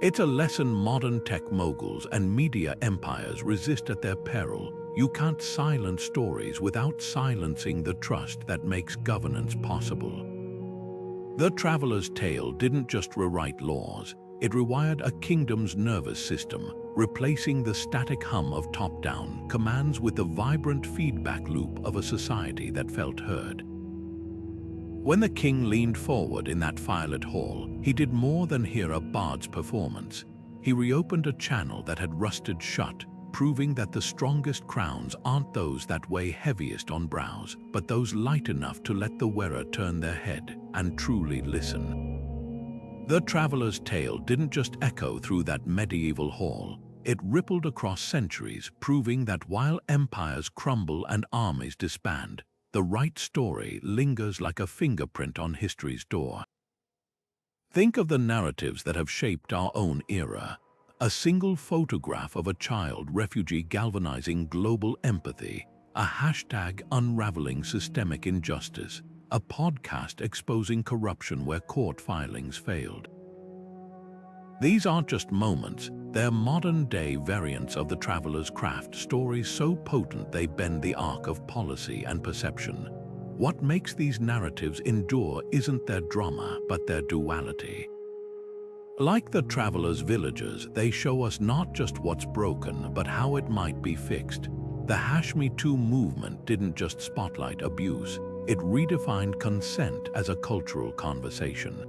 It's a lesson modern tech moguls and media empires resist at their peril. You can't silence stories without silencing the trust that makes governance possible. The Traveler's Tale didn't just rewrite laws, it rewired a kingdom's nervous system, replacing the static hum of top-down commands with the vibrant feedback loop of a society that felt heard. When the king leaned forward in that firelit hall, he did more than hear a bard's performance. He reopened a channel that had rusted shut, proving that the strongest crowns aren't those that weigh heaviest on brows, but those light enough to let the wearer turn their head and truly listen. The Traveler's Tale didn't just echo through that medieval hall. It rippled across centuries, proving that while empires crumble and armies disband, the right story lingers like a fingerprint on history's door. Think of the narratives that have shaped our own era. A single photograph of a child refugee galvanizing global empathy, a hashtag unraveling systemic injustice, a podcast exposing corruption where court filings failed. These aren't just moments, they're modern-day variants of the traveler's craft, stories so potent they bend the arc of policy and perception. What makes these narratives endure isn't their drama, but their duality. Like the traveler's villages, they show us not just what's broken, but how it might be fixed. The #MeToo movement didn't just spotlight abuse, it redefined consent as a cultural conversation.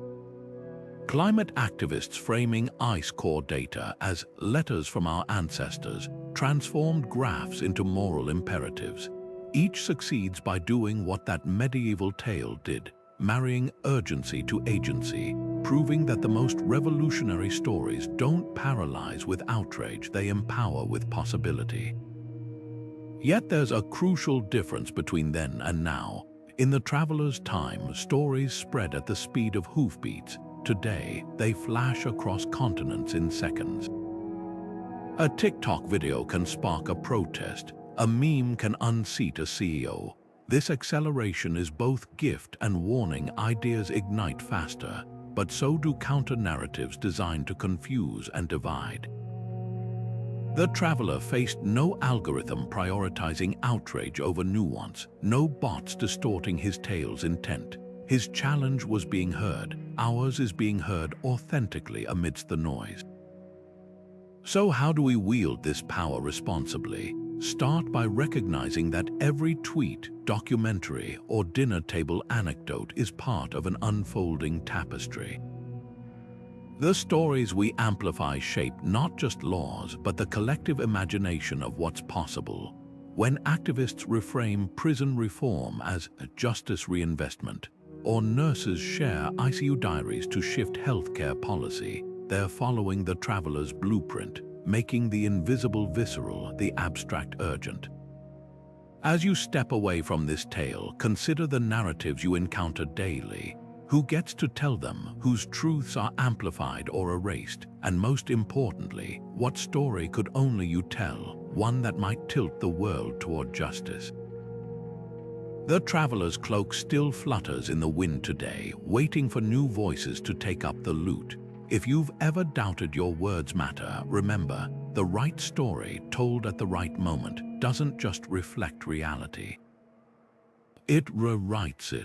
Climate activists framing ice core data as letters from our ancestors transformed graphs into moral imperatives. Each succeeds by doing what that medieval tale did, marrying urgency to agency, proving that the most revolutionary stories don't paralyze with outrage, they empower with possibility. Yet there's a crucial difference between then and now. In the traveler's time, stories spread at the speed of hoofbeats. Today, they flash across continents in seconds. A TikTok video can spark a protest. A meme can unseat a CEO. This acceleration is both gift and warning. Ideas ignite faster, but so do counter-narratives designed to confuse and divide. The traveler faced no algorithm prioritizing outrage over nuance, no bots distorting his tale's intent. His challenge was being heard. Ours is being heard authentically amidst the noise. So how do we wield this power responsibly? Start by recognizing that every tweet, documentary, or dinner table anecdote is part of an unfolding tapestry. The stories we amplify shape not just laws, but the collective imagination of what's possible. When activists reframe prison reform as justice reinvestment, or nurses share ICU diaries to shift healthcare policy, they're following the traveler's blueprint, making the invisible visceral, the abstract urgent. As you step away from this tale, consider the narratives you encounter daily. Who gets to tell them, whose truths are amplified or erased, and most importantly, what story could only you tell, one that might tilt the world toward justice? The traveler's cloak still flutters in the wind today, waiting for new voices to take up the loot. If you've ever doubted your words matter, remember, the right story told at the right moment doesn't just reflect reality. It rewrites it.